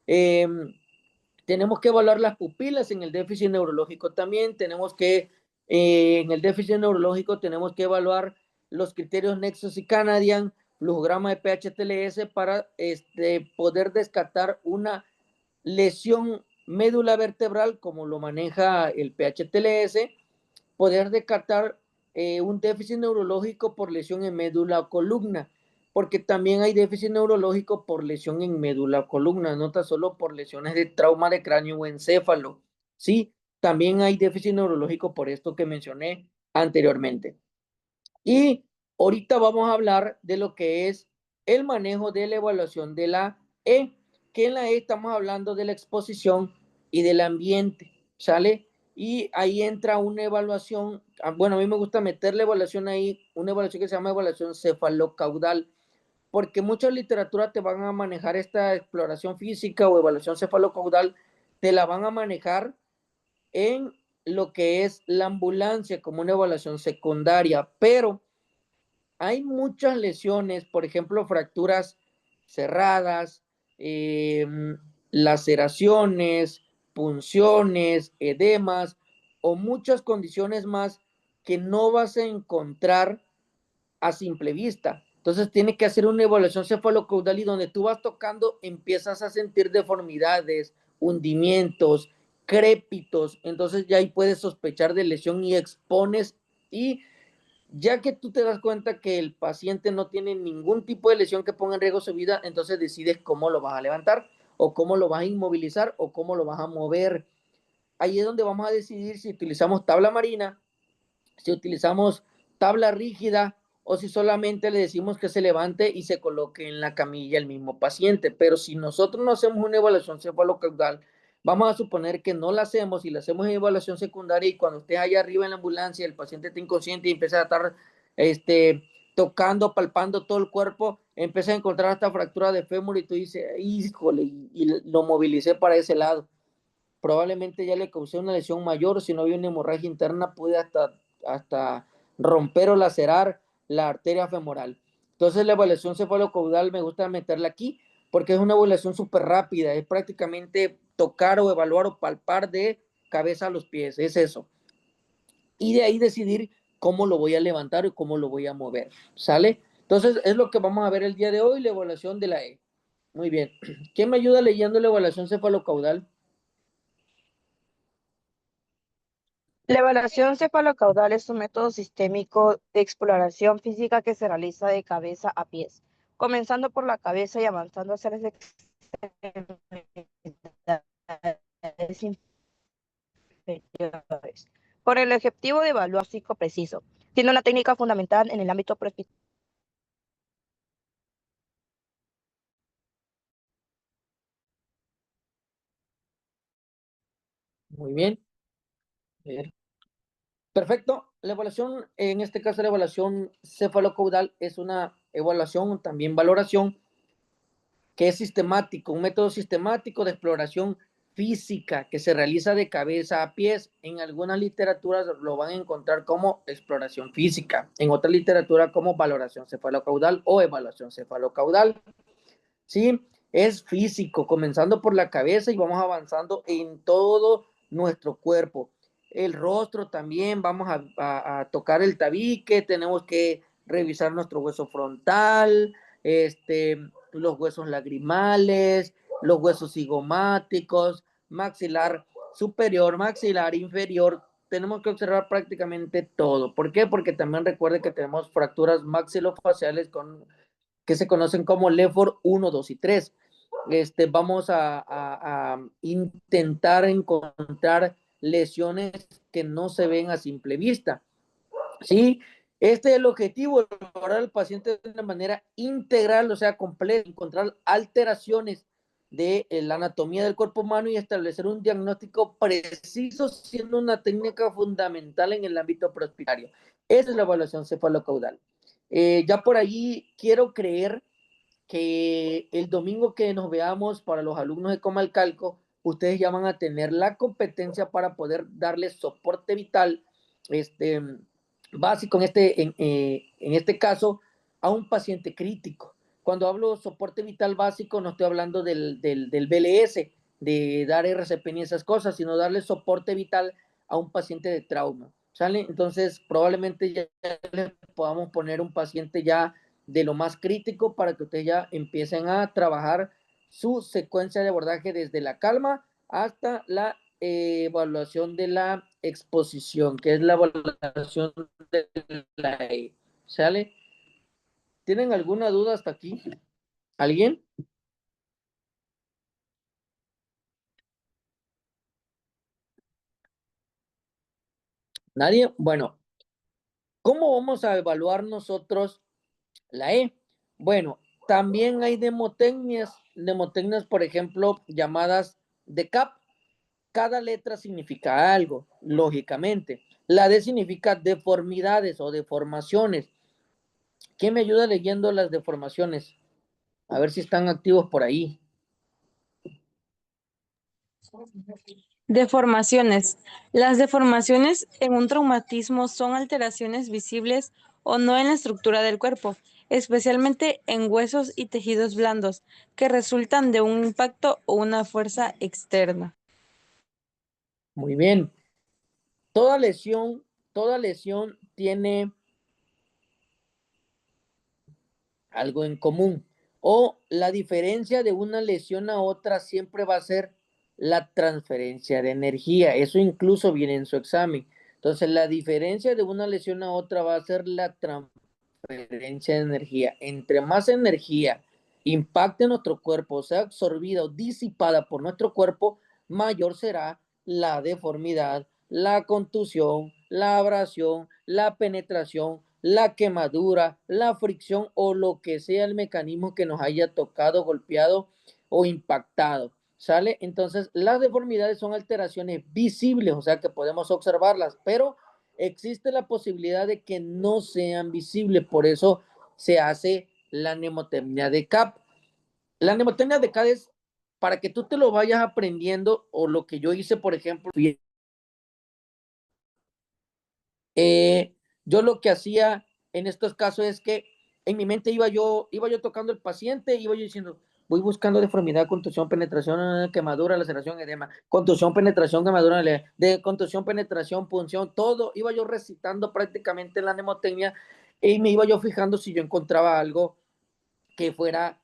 Tenemos que evaluar las pupilas en el déficit neurológico también. Tenemos que, en el déficit neurológico, tenemos que evaluar los criterios Nexus y Canadian, flujograma de PH-TLS para poder descartar una lesión médula vertebral, como lo maneja el PH-TLS, poder descartar un déficit neurológico por lesión en médula o columna, porque también hay déficit neurológico por lesión en médula o columna, no tan solo por lesiones de trauma de cráneo o encéfalo, ¿sí? También hay déficit neurológico por esto que mencioné anteriormente. Y ahorita vamos a hablar de lo que es el manejo de la evaluación de la E, que en la E estamos hablando de la exposición y del ambiente, ¿sale? Y ahí entra una evaluación, bueno, a mí me gusta meter la evaluación ahí, una evaluación que se llama evaluación cefalocaudal, porque muchas literaturas te van a manejar esta exploración física o evaluación cefalocaudal, te la van a manejar en lo que es la ambulancia como una evaluación secundaria, pero hay muchas lesiones, por ejemplo, fracturas cerradas, laceraciones, punciones, edemas o muchas condiciones más que no vas a encontrar a simple vista. Entonces tiene que hacer una evaluación cefalocaudal y donde tú vas tocando empiezas a sentir deformidades, hundimientos, crépitos. Entonces ya ahí puedes sospechar de lesión y expones y ya que tú te das cuenta que el paciente no tiene ningún tipo de lesión que ponga en riesgo su vida, entonces decides cómo lo vas a levantar o cómo lo vas a inmovilizar o cómo lo vas a mover. Ahí es donde vamos a decidir si utilizamos tabla marina, si utilizamos tabla rígida o si solamente le decimos que se levante y se coloque en la camilla el mismo paciente. Pero si nosotros no hacemos una evaluación cefalocaudal, vamos a suponer que no la hacemos y la hacemos en evaluación secundaria y cuando esté allá arriba en la ambulancia el paciente está inconsciente y empieza a estar tocando, palpando todo el cuerpo, empieza a encontrar hasta fractura de fémur y tú dices, híjole, y lo movilicé para ese lado. Probablemente ya le causé una lesión mayor, si no había una hemorragia interna, puede hasta romper o lacerar la arteria femoral. Entonces la evaluación cefalocaudal me gusta meterla aquí porque es una evaluación súper rápida, es prácticamente tocar o evaluar o palpar de cabeza a los pies, es eso. Y de ahí decidir cómo lo voy a levantar y cómo lo voy a mover, ¿sale? Entonces es lo que vamos a ver el día de hoy, la evaluación de la E. Muy bien. ¿Quién me ayuda leyendo la evaluación cefalocaudal? La evaluación cefalocaudal es un método sistémico de exploración física que se realiza de cabeza a pies, comenzando por la cabeza y avanzando hacia las extremidades inferiores, con el objetivo de evaluar psico preciso. Tiene una técnica fundamental en el ámbito prescriptivo. Muy bien. Perfecto. La evaluación, en este caso la evaluación cefalocaudal es una evaluación, también valoración, que es sistemático, un método sistemático de exploración física que se realiza de cabeza a pies. En algunas literaturas lo van a encontrar como exploración física, en otra literatura como valoración cefalocaudal o evaluación cefalocaudal. ¿Sí? Es físico, comenzando por la cabeza y vamos avanzando en todo nuestro cuerpo. el rostro también, vamos a tocar el tabique, tenemos que revisar nuestro hueso frontal, los huesos lagrimales, los huesos cigomáticos, maxilar superior, maxilar inferior. Tenemos que observar prácticamente todo. ¿Por qué? Porque también recuerde que tenemos fracturas maxilofaciales que se conocen como LEFOR 1, 2 y 3. Vamos a intentar encontrar lesiones que no se ven a simple vista. ¿Sí? Este es el objetivo, evaluar al paciente de una manera integral, o sea, completa, encontrar alteraciones de la anatomía del cuerpo humano y establecer un diagnóstico preciso, siendo una técnica fundamental en el ámbito prehospitalario. Esa es la evaluación cefalocaudal. Ya por allí quiero creer que el domingo que nos veamos para los alumnos de Comalcalco, ustedes ya van a tener la competencia para poder darles soporte vital básico en este caso a un paciente crítico. Cuando hablo soporte vital básico no estoy hablando del BLS, de dar RCP ni esas cosas, sino darle soporte vital a un paciente de trauma. ¿Sale? Entonces probablemente ya le podamos poner un paciente ya de lo más crítico para que ustedes ya empiecen a trabajar su secuencia de abordaje desde la calma hasta la evaluación de la exposición, que es la evaluación de la E. ¿Sale? ¿Tienen alguna duda hasta aquí? ¿Alguien? ¿Nadie? Bueno, ¿cómo vamos a evaluar nosotros la E? Bueno, también hay demotecnias, por ejemplo, llamadas de CAP. Cada letra significa algo, lógicamente. La D significa deformidades o deformaciones. ¿Quién me ayuda leyendo las deformaciones? A ver si están activos por ahí. Deformaciones. Las deformaciones en un traumatismo son alteraciones visibles o no en la estructura del cuerpo, especialmente en huesos y tejidos blandos, que resultan de un impacto o una fuerza externa. Muy bien. Toda lesión tiene algo en común. O la diferencia de una lesión a otra siempre va a ser la transferencia de energía. Eso incluso viene en su examen. Entonces, la diferencia de una lesión a otra va a ser la transferencia de energía. Entre más energía impacte nuestro cuerpo, sea absorbida o disipada por nuestro cuerpo, mayor será la deformidad, la contusión, la abrasión, la penetración, la quemadura, la fricción o lo que sea el mecanismo que nos haya tocado, golpeado o impactado. ¿Sale? Entonces, las deformidades son alteraciones visibles, o sea que podemos observarlas, pero existe la posibilidad de que no sean visibles, por eso se hace la mnemotecnia de CAP. La mnemotecnia de CAP es para que tú te lo vayas aprendiendo, o lo que yo hice, por ejemplo, yo lo que hacía en estos casos es que en mi mente iba yo tocando el paciente, iba yo diciendo, voy buscando deformidad, contusión, penetración, quemadura, laceración, edema, contusión, penetración, quemadura, de contusión, penetración, punción, todo, iba yo recitando prácticamente la mnemotecnia y me iba yo fijando si yo encontraba algo que fuera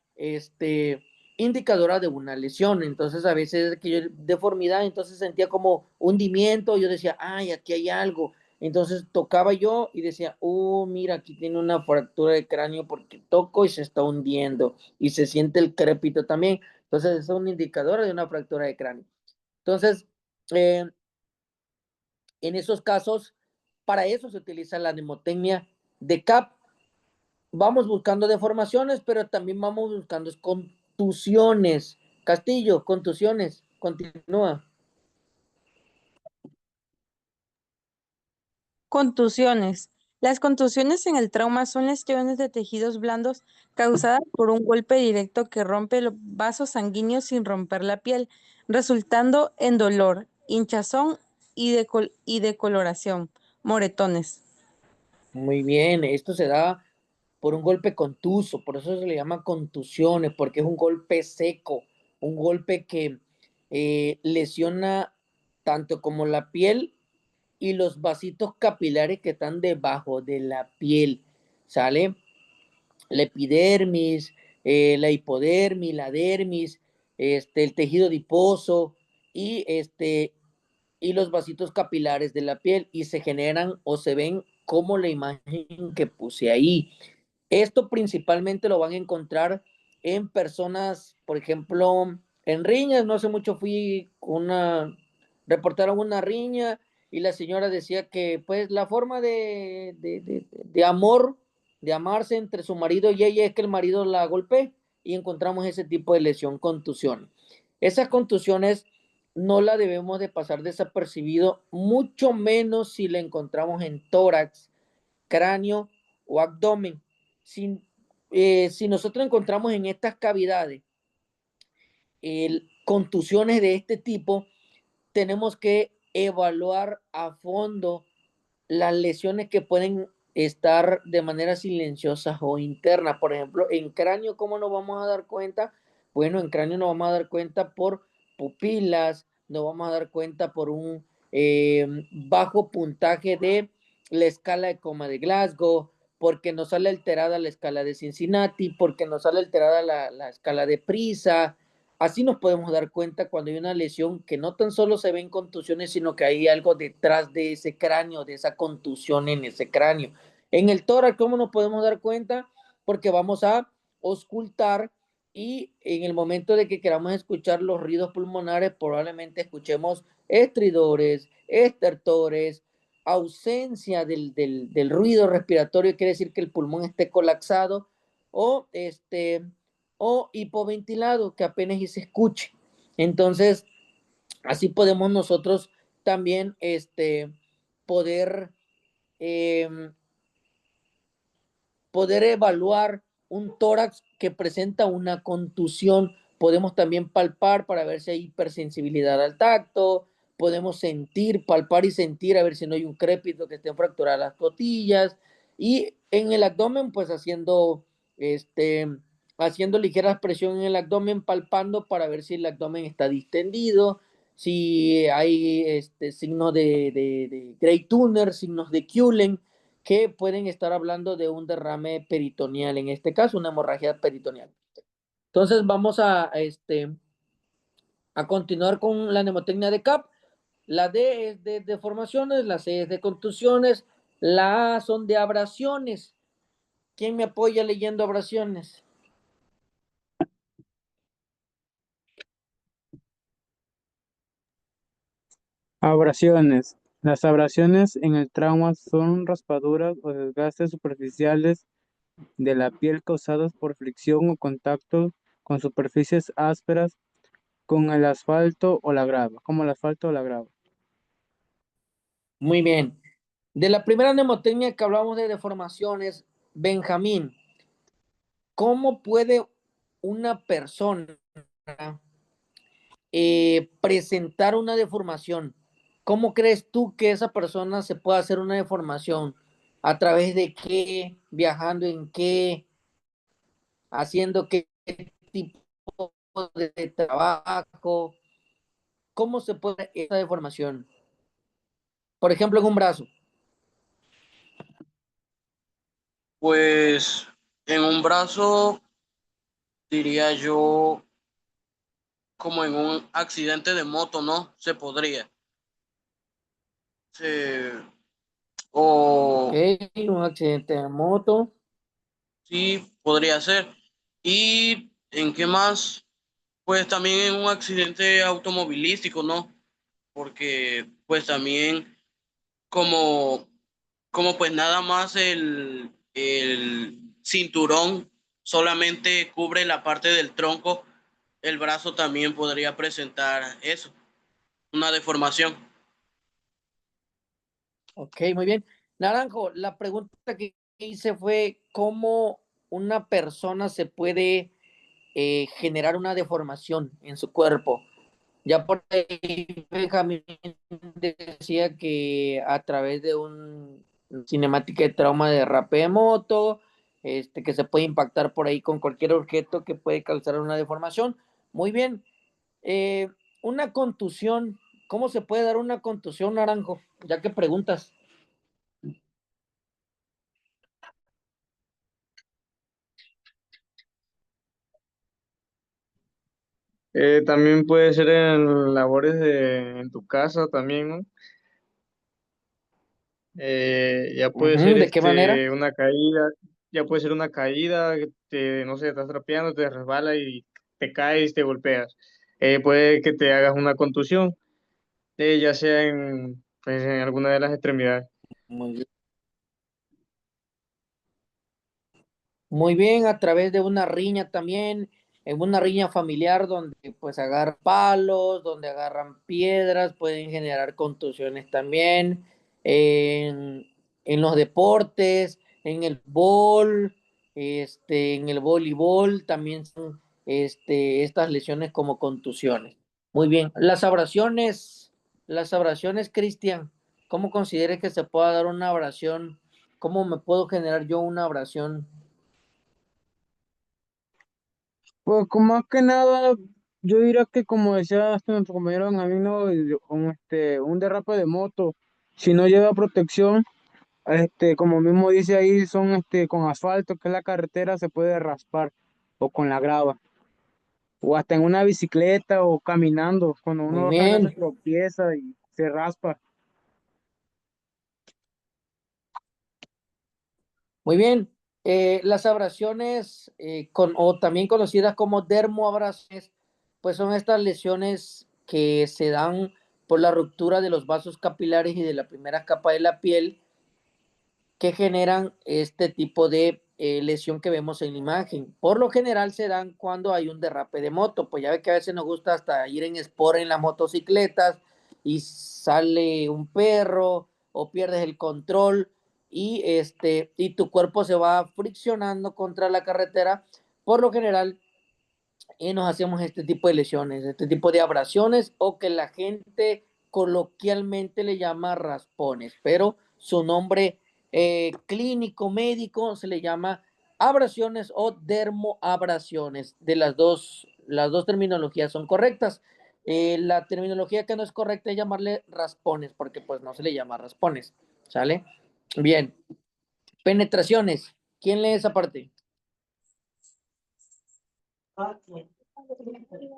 indicadora de una lesión. Entonces, a veces que yo deformidad, entonces sentía como hundimiento, yo decía, ay, aquí hay algo. Entonces tocaba yo y decía, oh, mira, aquí tiene una fractura de cráneo porque toco y se está hundiendo y se siente el crépito también. Entonces, es un indicador de una fractura de cráneo. Entonces, en esos casos, para eso se utiliza la mnemotecnia de CAP. Vamos buscando deformaciones, pero también vamos buscando contusiones. Castillo, contusiones, continúa. Contusiones. Las contusiones en el trauma son lesiones de tejidos blandos causadas por un golpe directo que rompe los vasos sanguíneos sin romper la piel, resultando en dolor, hinchazón y decoloración, moretones. Muy bien, esto se da por un golpe contuso, por eso se le llama contusiones, porque es un golpe seco, un golpe que lesiona tanto como la piel y los vasitos capilares que están debajo de la piel, ¿sale? La epidermis, la hipodermis, la dermis, el tejido adiposo y, y los vasitos capilares de la piel, y se generan o se ven como la imagen que puse ahí. Esto principalmente lo van a encontrar en personas, por ejemplo, en riñas. No hace mucho fui reportaron una riña y la señora decía que pues la forma de amor, de amarse entre su marido y ella es que el marido la golpee, y encontramos ese tipo de lesión, contusión. Esas contusiones no la debemos de pasar desapercibido, mucho menos si la encontramos en tórax, cráneo o abdomen. Si nosotros encontramos en estas cavidades contusiones de este tipo, tenemos que evaluar a fondo las lesiones que pueden estar de manera silenciosa o interna. Por ejemplo, en cráneo, ¿cómo nos vamos a dar cuenta? Bueno, en cráneo nos vamos a dar cuenta por pupilas, nos vamos a dar cuenta por un bajo puntaje de la escala de coma de Glasgow, porque nos sale alterada la escala de Cincinnati, porque nos sale alterada la escala de Prisa. Así nos podemos dar cuenta cuando hay una lesión que no tan solo se ven contusiones, sino que hay algo detrás de ese cráneo, de esa contusión en ese cráneo. En el tórax, ¿cómo nos podemos dar cuenta? Porque vamos a auscultar, y en el momento de que queramos escuchar los ruidos pulmonares, probablemente escuchemos estridores, estertores, ausencia del ruido respiratorio, quiere decir que el pulmón esté colapsado, o o hipoventilado, que apenas y se escuche. Entonces, así podemos nosotros también poder, eh, poder evaluar un tórax que presenta una contusión. Podemos también palpar para ver si hay hipersensibilidad al tacto, podemos sentir, palpar y sentir a ver si no hay un crépito que estén fracturadas las costillas, y en el abdomen pues haciendo ligera presión en el abdomen, palpando para ver si el abdomen está distendido, si hay signos de Gray Tuner, signos de Cullen, que pueden estar hablando de un derrame peritoneal, en este caso una hemorragia peritoneal. Entonces vamos a continuar con la mnemotecnia de CAP. La D es de deformaciones, la C es de contusiones, la A son de abrasiones. ¿Quién me apoya leyendo abrasiones? Abrasiones. Las abrasiones en el trauma son raspaduras o desgastes superficiales de la piel causadas por fricción o contacto con superficies ásperas con el asfalto o la grava, como el asfalto o la grava. Muy bien. De la primera mnemotecnia que hablamos de deformaciones, Benjamín, ¿cómo puede una persona presentar una deformación? ¿Cómo crees tú que esa persona se puede hacer una deformación? ¿A través de qué? ¿Viajando en qué? ¿Haciendo qué tipo de trabajo? ¿Cómo se puede esa deformación? Por ejemplo, en un brazo. Pues en un brazo, diría yo, como en un accidente de moto, ¿no? Se podría. Ok, O un accidente de moto. sí, podría ser. ¿Y en qué más? Pues también en un accidente automovilístico, ¿no? Porque pues también como, como pues nada más el cinturón solamente cubre la parte del tronco, el brazo también podría presentar eso, una deformación. Ok, muy bien. Naranjo, la pregunta que hice fue cómo una persona se puede generar una deformación en su cuerpo. Ya por ahí Benjamín decía que a través de un cinemática de trauma de derrape de moto, que se puede impactar por ahí con cualquier objeto que puede causar una deformación. Muy bien. Eh, una contusión ¿cómo se puede dar una contusión, Naranjo? Ya que preguntas. También puede ser en labores en tu casa también, ¿no? Ya puede ser ¿De qué manera? una caída, ya puede ser una caída, que no sé, estás trapeando, te resbala y te caes, te golpeas. Puede que te hagas una contusión, ya sea pues, en alguna de las extremidades. Muy bien. Muy bien, a través de una riña también, en una riña familiar donde pues agarran palos, donde agarran piedras, pueden generar contusiones también, en, en los deportes, en el en el voleibol también son estas lesiones como contusiones. Muy bien, las abrasiones, Cristian, ¿cómo consideres que se pueda dar una abrasión? ¿Cómo me puedo generar yo una abrasión? Pues como más que nada, yo diría que como decía hasta nuestro compañero Benjamín, un derrape de moto, si no lleva protección, como mismo dice ahí, son con asfalto, que es la carretera, se puede raspar, o con la grava, o hasta en una bicicleta o caminando, cuando Muy uno tal vez se bien, tropieza y se raspa. muy bien. Las abrasiones, o también conocidas como dermoabrasiones, pues son estas lesiones que se dan por la ruptura de los vasos capilares y de la primera capa de la piel que generan este tipo de lesión que vemos en la imagen. Por lo general se dan cuando hay un derrape de moto, pues ya ve que a veces nos gusta hasta ir en sport en las motocicletas y sale un perro o pierdes el control y tu cuerpo se va friccionando contra la carretera. Por lo general nos hacemos este tipo de lesiones, este tipo de abrasiones o que la gente coloquialmente le llama raspones, pero su nombre clínico médico se le llama abrasiones o dermoabrasiones. Las dos terminologías son correctas. La terminología que no es correcta es llamarle raspones, porque pues no se le llama raspones, ¿sale? Bien, penetraciones. ¿Quién lee esa parte?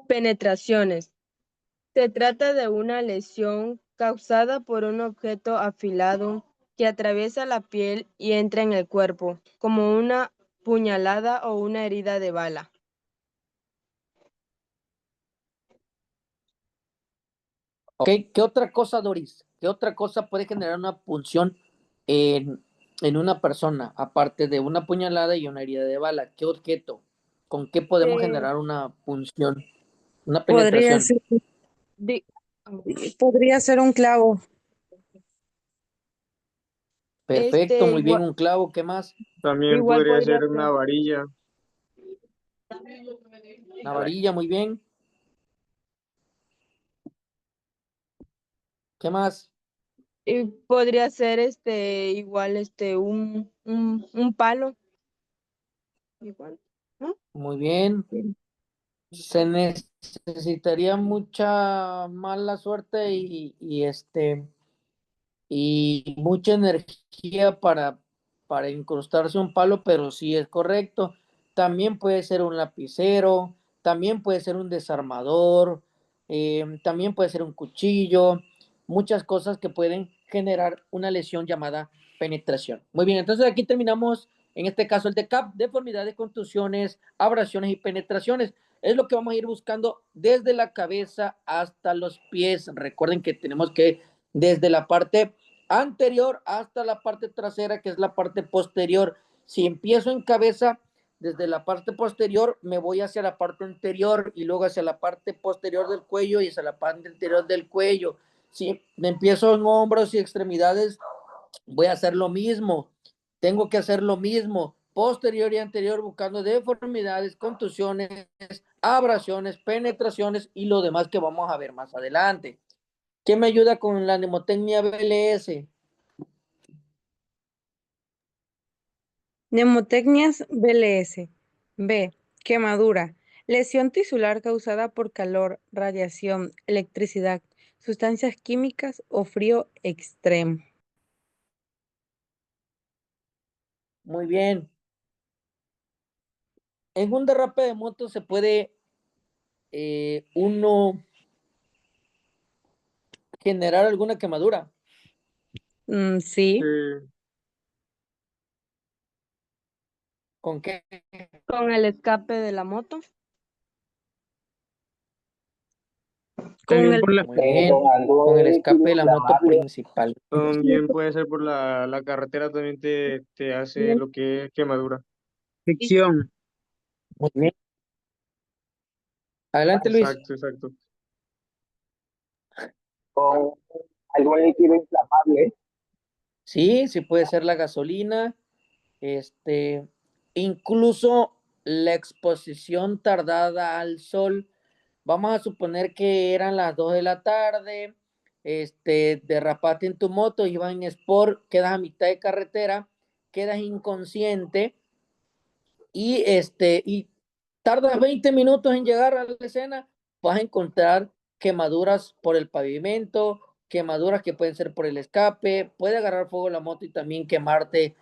Penetraciones. Se trata de una lesión causada por un objeto afilado que atraviesa la piel y entra en el cuerpo, como una puñalada o una herida de bala. Ok, ¿qué otra cosa, Doris? ¿Qué otra cosa puede generar una punción en, en una persona, aparte de una puñalada y una herida de bala? ¿Qué objeto? ¿Con qué podemos Eh, generar una punción, una Podría penetración? ser, di- podría ser un clavo. Perfecto, muy bien, igual, un clavo, ¿qué más? También igual podría podría ser una ser, varilla. Una varilla, muy bien. ¿Qué más? y podría ser igual un palo. Igual, ¿no? Muy bien. Se necesitaría mucha mala suerte y mucha energía para incrustarse un palo, pero sí es correcto. También puede ser un lapicero, también puede ser un desarmador, también puede ser un cuchillo, muchas cosas que pueden generar una lesión llamada penetración. Muy bien, entonces aquí terminamos, en este caso el DECAP, deformidades, contusiones, abrasiones y penetraciones. Es lo que vamos a ir buscando desde la cabeza hasta los pies. Recuerden que tenemos que desde la parte anterior hasta la parte trasera, que es la parte posterior. Si empiezo en cabeza, desde la parte posterior me voy hacia la parte anterior y luego hacia la parte posterior del cuello y hacia la parte anterior del cuello. Si me empiezo en hombros y extremidades, voy a hacer lo mismo. Tengo que hacer lo mismo. Posterior y anterior, buscando deformidades, contusiones, abrasiones, penetraciones y lo demás que vamos a ver más adelante. ¿Qué me ayuda con la mnemotecnia BLS? Mnemotecnias BLS. B. Quemadura. Lesión tisular causada por calor, radiación, electricidad, sustancias químicas o frío extremo. Muy bien. En un derrape de moto se puede uno generar alguna quemadura. Sí, Sí. ¿Con qué? Con el escape de la moto. Con También el por la Muy bien. Con el escape de la moto principal. También puede ser por la carretera, también te hace lo que es quemadura. fricción. Muy bien. Adelante, Luis. Exacto, exacto. Con algún líquido inflamable. Sí, sí puede ser la gasolina, incluso la exposición tardada al sol. Vamos a suponer que eran las 2 de la tarde, derrapaste en tu moto, ibas en Sport, quedas a mitad de carretera, quedas inconsciente y tardas 20 minutos en llegar a la escena, vas a encontrar quemaduras por el pavimento, quemaduras que pueden ser por el escape, puede agarrar fuego la moto y también quemarte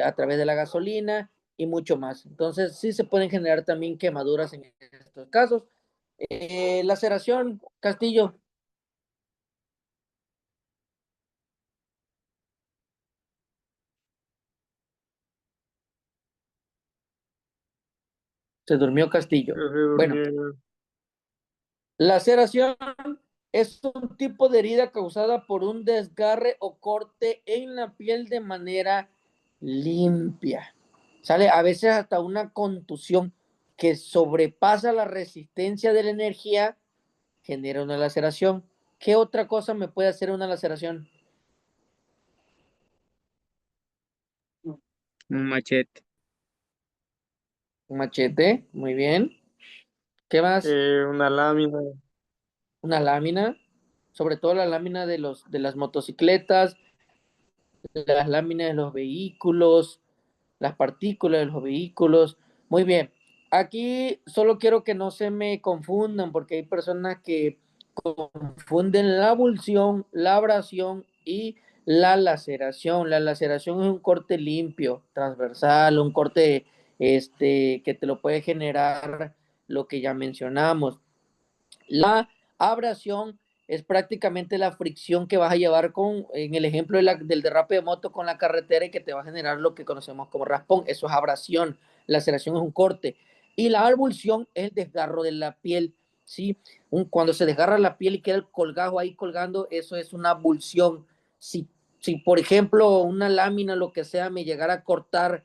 a través de la gasolina y mucho más. Entonces, sí se pueden generar también quemaduras en estos casos. Laceración, Castillo. Se durmió Castillo. Yo se Bueno, durmió. laceración es un tipo de herida causada por un desgarre o corte en la piel de manera limpia. Sale a veces hasta una contusión que sobrepasa la resistencia de la energía, genera una laceración. ¿Qué otra cosa me puede hacer una laceración? Un machete. Un machete, muy bien. ¿Qué más? Una lámina. Una lámina, sobre todo la lámina de las motocicletas, las láminas de los vehículos, las partículas de los vehículos. Muy bien. Aquí solo quiero que no se me confundan porque hay personas que confunden la abulsión, la abrasión y la laceración. La laceración es un corte limpio, transversal, un corte que te lo puede generar lo que ya mencionamos. La abrasión es prácticamente la fricción que vas a llevar en el ejemplo del derrape de moto con la carretera y que te va a generar lo que conocemos como raspón. Eso es abrasión. La laceración es un corte. Y la avulsión es el desgarro de la piel. ¿Sí? Cuando se desgarra la piel y queda el colgajo ahí colgando, eso es una avulsión. Si, por ejemplo, una lámina, lo que sea, me llegara a cortar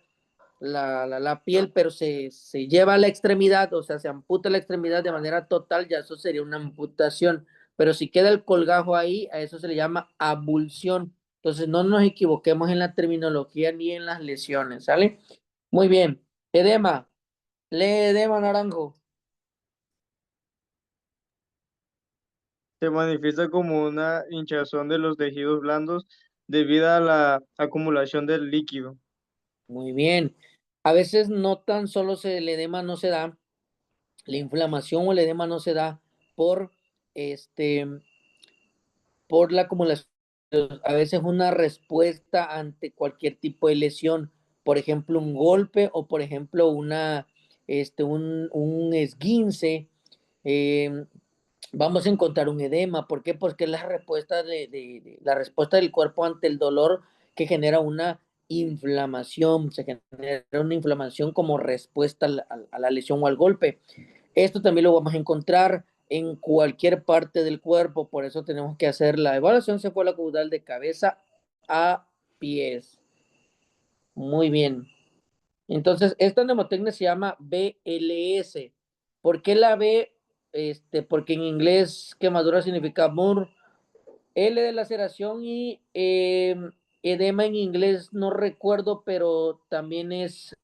la piel, pero se lleva a la extremidad, o sea, se amputa la extremidad de manera total, ya eso sería una amputación. Pero si queda el colgajo ahí, a eso se le llama abulsión. Entonces, no nos equivoquemos en la terminología ni en las lesiones, ¿sale? Muy bien. Edema. Lee edema, Naranjo. Se manifiesta como una hinchazón de los tejidos blandos debido a la acumulación del líquido. Muy bien. A veces no tan solo el edema no se da, la inflamación o el edema no se da por este por la acumulación, a veces una respuesta ante cualquier tipo de lesión, por ejemplo, un golpe o por ejemplo un esguince, eh, vamos a encontrar un edema. ¿Por qué? Porque es la respuesta la respuesta del cuerpo ante el dolor que genera una inflamación, se genera una inflamación como respuesta a la lesión o al golpe. Esto también lo vamos a encontrar en cualquier parte del cuerpo, por eso tenemos que hacer la evaluación cefalocaudal de cabeza a pies. Muy bien. Entonces, esta mnemotecnia se llama BLS. ¿Por qué la B? Porque en inglés quemadura significa burn, L de laceración y edema en inglés no recuerdo, pero también es,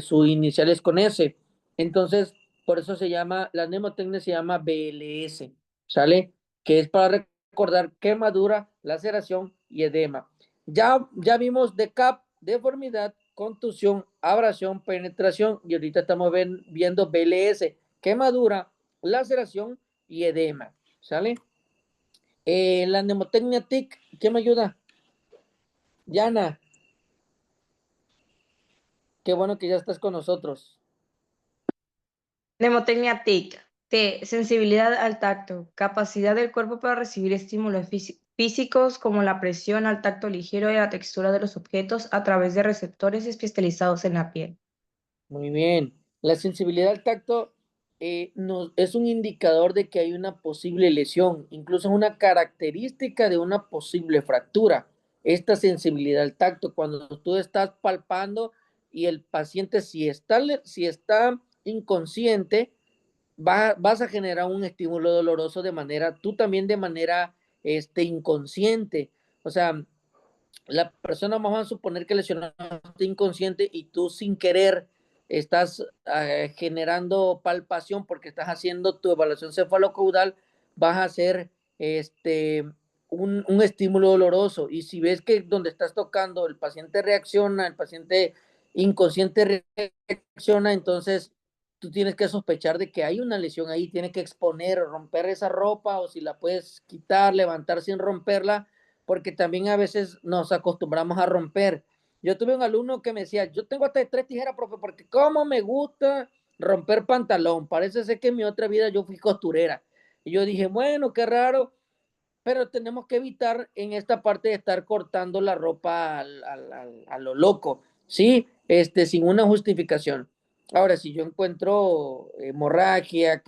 su inicial es con S. Entonces, por eso se llama, la mnemotecnia se llama BLS, ¿sale? Que es para recordar quemadura, laceración y edema. Ya vimos DECAP, deformidad, contusión, abrasión, penetración, y ahorita estamos viendo BLS, quemadura, laceración y edema, ¿sale? La mnemotecnia TIC, ¿quién me ayuda? Diana. Qué bueno que ya estás con nosotros. Mnemotecnia TIC. T. Sensibilidad al tacto. Capacidad del cuerpo para recibir estímulos físicos como la presión, al tacto ligero y la textura de los objetos a través de receptores especializados en la piel. Muy bien. La sensibilidad al tacto es un indicador de que hay una posible lesión, incluso una característica de una posible fractura. Esta sensibilidad al tacto, cuando tú estás palpando y el paciente, si está inconsciente, vas a generar un estímulo doloroso tú también de manera inconsciente. O sea, la persona, vamos a suponer que lesionada está inconsciente y tú sin querer estás generando palpación porque estás haciendo tu evaluación cefalocaudal, vas a hacer un estímulo doloroso. Y si ves que donde estás tocando el paciente reacciona, el paciente inconsciente reacciona, entonces tú tienes que sospechar de que hay una lesión ahí, tienes que exponer, romper esa ropa, o si la puedes quitar, levantar sin romperla, porque también a veces nos acostumbramos a romper. Yo tuve un alumno que me decía, yo tengo hasta 3 tijeras, profe, porque cómo me gusta romper pantalón. Parece ser que en mi otra vida yo fui costurera. Y yo dije, bueno, qué raro, pero tenemos que evitar en esta parte de estar cortando la ropa a lo loco, ¿sí? Sin una justificación. Ahora, si yo encuentro hemorragia,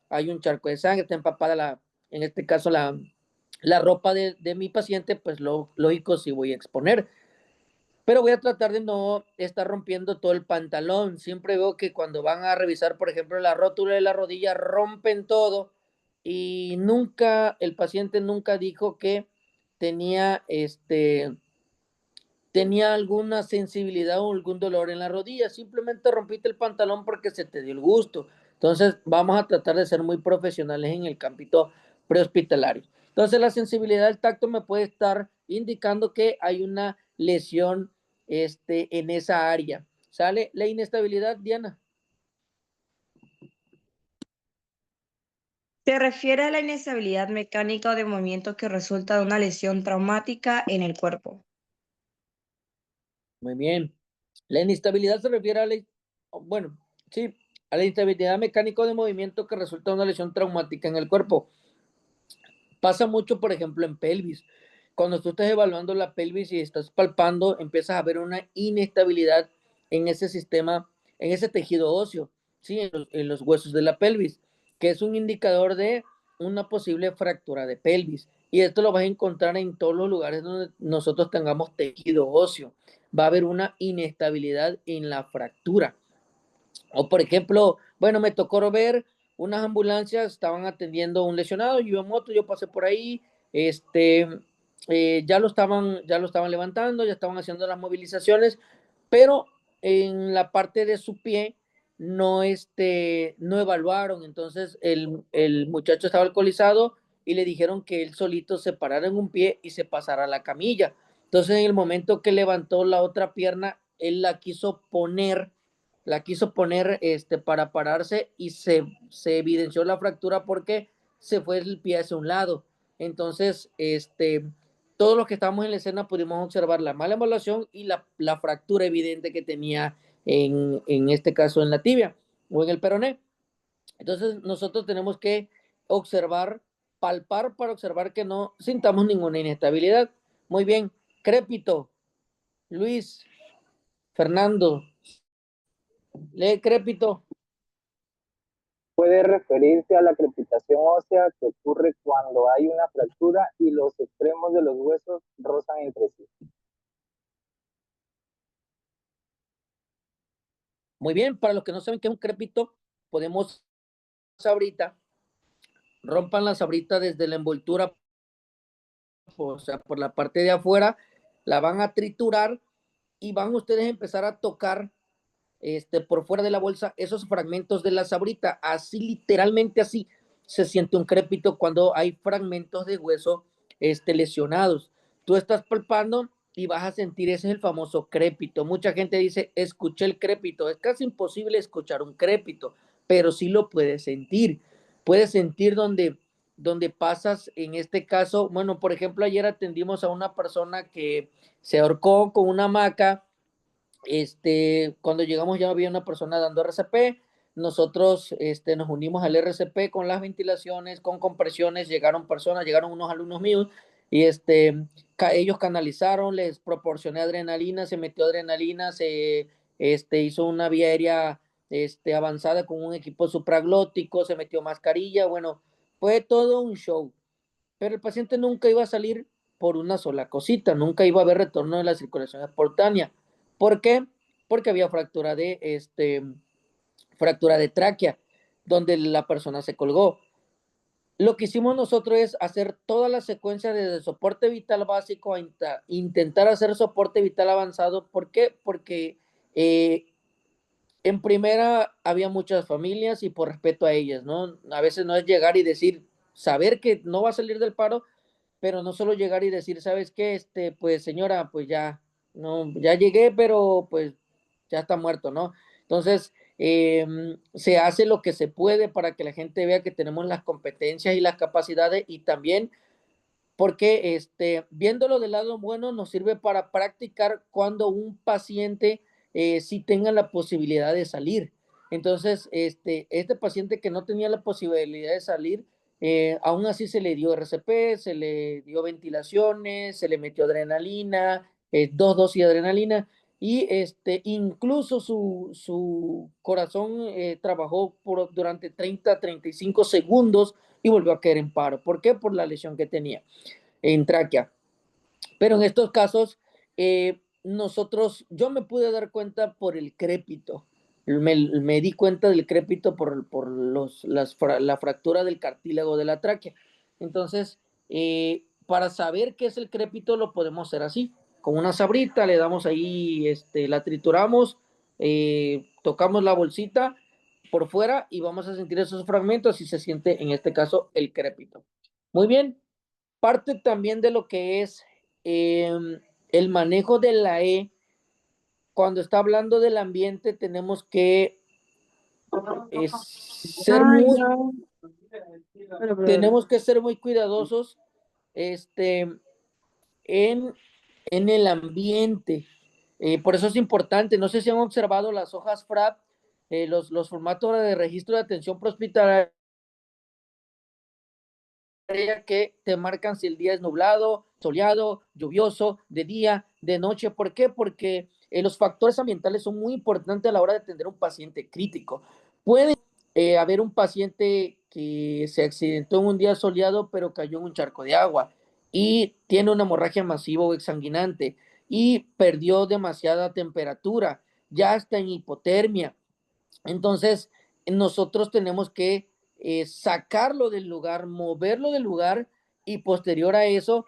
hay un charco de sangre, está empapada en este caso la ropa de mi paciente, pues lógico sí voy a exponer. Pero voy a tratar de no estar rompiendo todo el pantalón. Siempre veo que cuando van a revisar, por ejemplo, la rótula de la rodilla, rompen todo y el paciente nunca dijo que tenía, tenía alguna sensibilidad o algún dolor en la rodilla. Simplemente rompiste el pantalón porque se te dio el gusto. Entonces, vamos a tratar de ser muy profesionales en el campito prehospitalario. Entonces, la sensibilidad del tacto me puede estar indicando que hay una lesión en esa área. ¿Sale? La inestabilidad, Diana. Se refiere a la inestabilidad mecánica o de movimiento que resulta de una lesión traumática en el cuerpo. Muy bien. La inestabilidad se refiere bueno, sí, a la instabilidad mecánica de movimiento que resulta de una lesión traumática en el cuerpo. Pasa mucho, por ejemplo, en pelvis. Cuando tú estás evaluando la pelvis y estás palpando, empiezas a ver una inestabilidad en ese sistema, en ese tejido óseo, ¿sí? En los huesos de la pelvis, que es un indicador de una posible fractura de pelvis. Y esto lo vas a encontrar en todos los lugares donde nosotros tengamos tejido óseo. Va a haber una inestabilidad en la fractura. O por ejemplo, bueno, me tocó ver unas ambulancias, estaban atendiendo a un lesionado, yo en moto, yo pasé por ahí, ya lo estaban levantando, ya estaban haciendo las movilizaciones, pero en la parte de su pie no, no evaluaron, entonces el muchacho estaba alcoholizado y le dijeron que él solito se parara en un pie y se pasara a la camilla. Entonces en el momento que levantó la otra pierna, él la quiso poner para pararse y se evidenció la fractura porque se fue el pie hacia un lado. Entonces, todos los que estábamos en la escena pudimos observar la mala evaluación y la fractura evidente que tenía en este caso en la tibia o en el peroné. Entonces, nosotros tenemos que palpar para observar que no sintamos ninguna inestabilidad. Muy bien, Crépito, Luis, Fernando, lee Crépito. Puede referirse a la crepitación ósea que ocurre cuando hay una fractura y los extremos de los huesos rozan entre sí. Muy bien, para los que no saben qué es un crépito, podemos sabrita, rompan la sabrita desde la envoltura, o sea, por la parte de afuera, la van a triturar y van ustedes a empezar a tocar por fuera de la bolsa esos fragmentos de la sabrita, así literalmente así se siente un crépito cuando hay fragmentos de hueso lesionados. Tú estás palpando y vas a sentir, ese es el famoso crépito. Mucha gente dice, escuché el crépito. Es casi imposible escuchar un crépito, pero sí lo puedes sentir. Puedes sentir donde donde pasas, en este caso, bueno, por ejemplo, ayer atendimos a una persona que se ahorcó con una hamaca. Cuando llegamos ya había una persona dando RCP, nosotros nos unimos al RCP con las ventilaciones, con compresiones, llegaron personas, llegaron unos alumnos míos y ellos canalizaron, les proporcioné adrenalina, se metió adrenalina, se hizo una vía aérea avanzada con un equipo supraglótico, se metió mascarilla, bueno, fue todo un show, pero el paciente nunca iba a salir por una sola cosita, nunca iba a haber retorno de la circulación espontánea. ¿Por qué? Porque había fractura de tráquea, donde la persona se colgó. Lo que hicimos nosotros es hacer toda la secuencia desde soporte vital básico a intentar hacer soporte vital avanzado. ¿Por qué? Porque en primera había muchas familias y por respeto a ellas, ¿no? A veces no es llegar y decir, saber que no va a salir del paro, pero no solo llegar y decir, ¿sabes qué? Pues señora, pues ya, no, ya llegué, pero pues ya está muerto, ¿no? Entonces, se hace lo que se puede para que la gente vea que tenemos las competencias y las capacidades y también porque viéndolo del lado bueno nos sirve para practicar cuando un paciente sí tenga la posibilidad de salir. Entonces, este paciente que no tenía la posibilidad de salir, aún así se le dio RCP, se le dio ventilaciones, se le metió adrenalina, 2 dosis de adrenalina, y incluso su corazón trabajó durante 30-35 segundos y volvió a caer en paro. ¿Por qué? Por la lesión que tenía en tráquea. Pero en estos casos, yo me pude dar cuenta por el crépito. Me di cuenta del crépito por la fractura del cartílago de la tráquea. Entonces, para saber qué es el crépito, lo podemos hacer así. Con una sabrita, le damos ahí, la trituramos, tocamos la bolsita por fuera y vamos a sentir esos fragmentos y se siente, en este caso, el crépito. Muy bien. Parte también de lo que es el manejo de la E. Cuando está hablando del ambiente, tenemos que tenemos que ser muy cuidadosos en el ambiente. Por eso es importante, no sé si han observado las hojas FRAP, los formatos de registro de atención prehospitalaria, que te marcan si el día es nublado, soleado, lluvioso, de día, de noche. ¿Por qué? Porque los factores ambientales son muy importantes a la hora de atender a un paciente crítico. Puede haber un paciente que se accidentó en un día soleado, pero cayó en un charco de agua y tiene una hemorragia masiva o exsanguinante y perdió demasiada temperatura, ya está en hipotermia. Entonces, nosotros tenemos que sacarlo del lugar, moverlo del lugar y posterior a eso,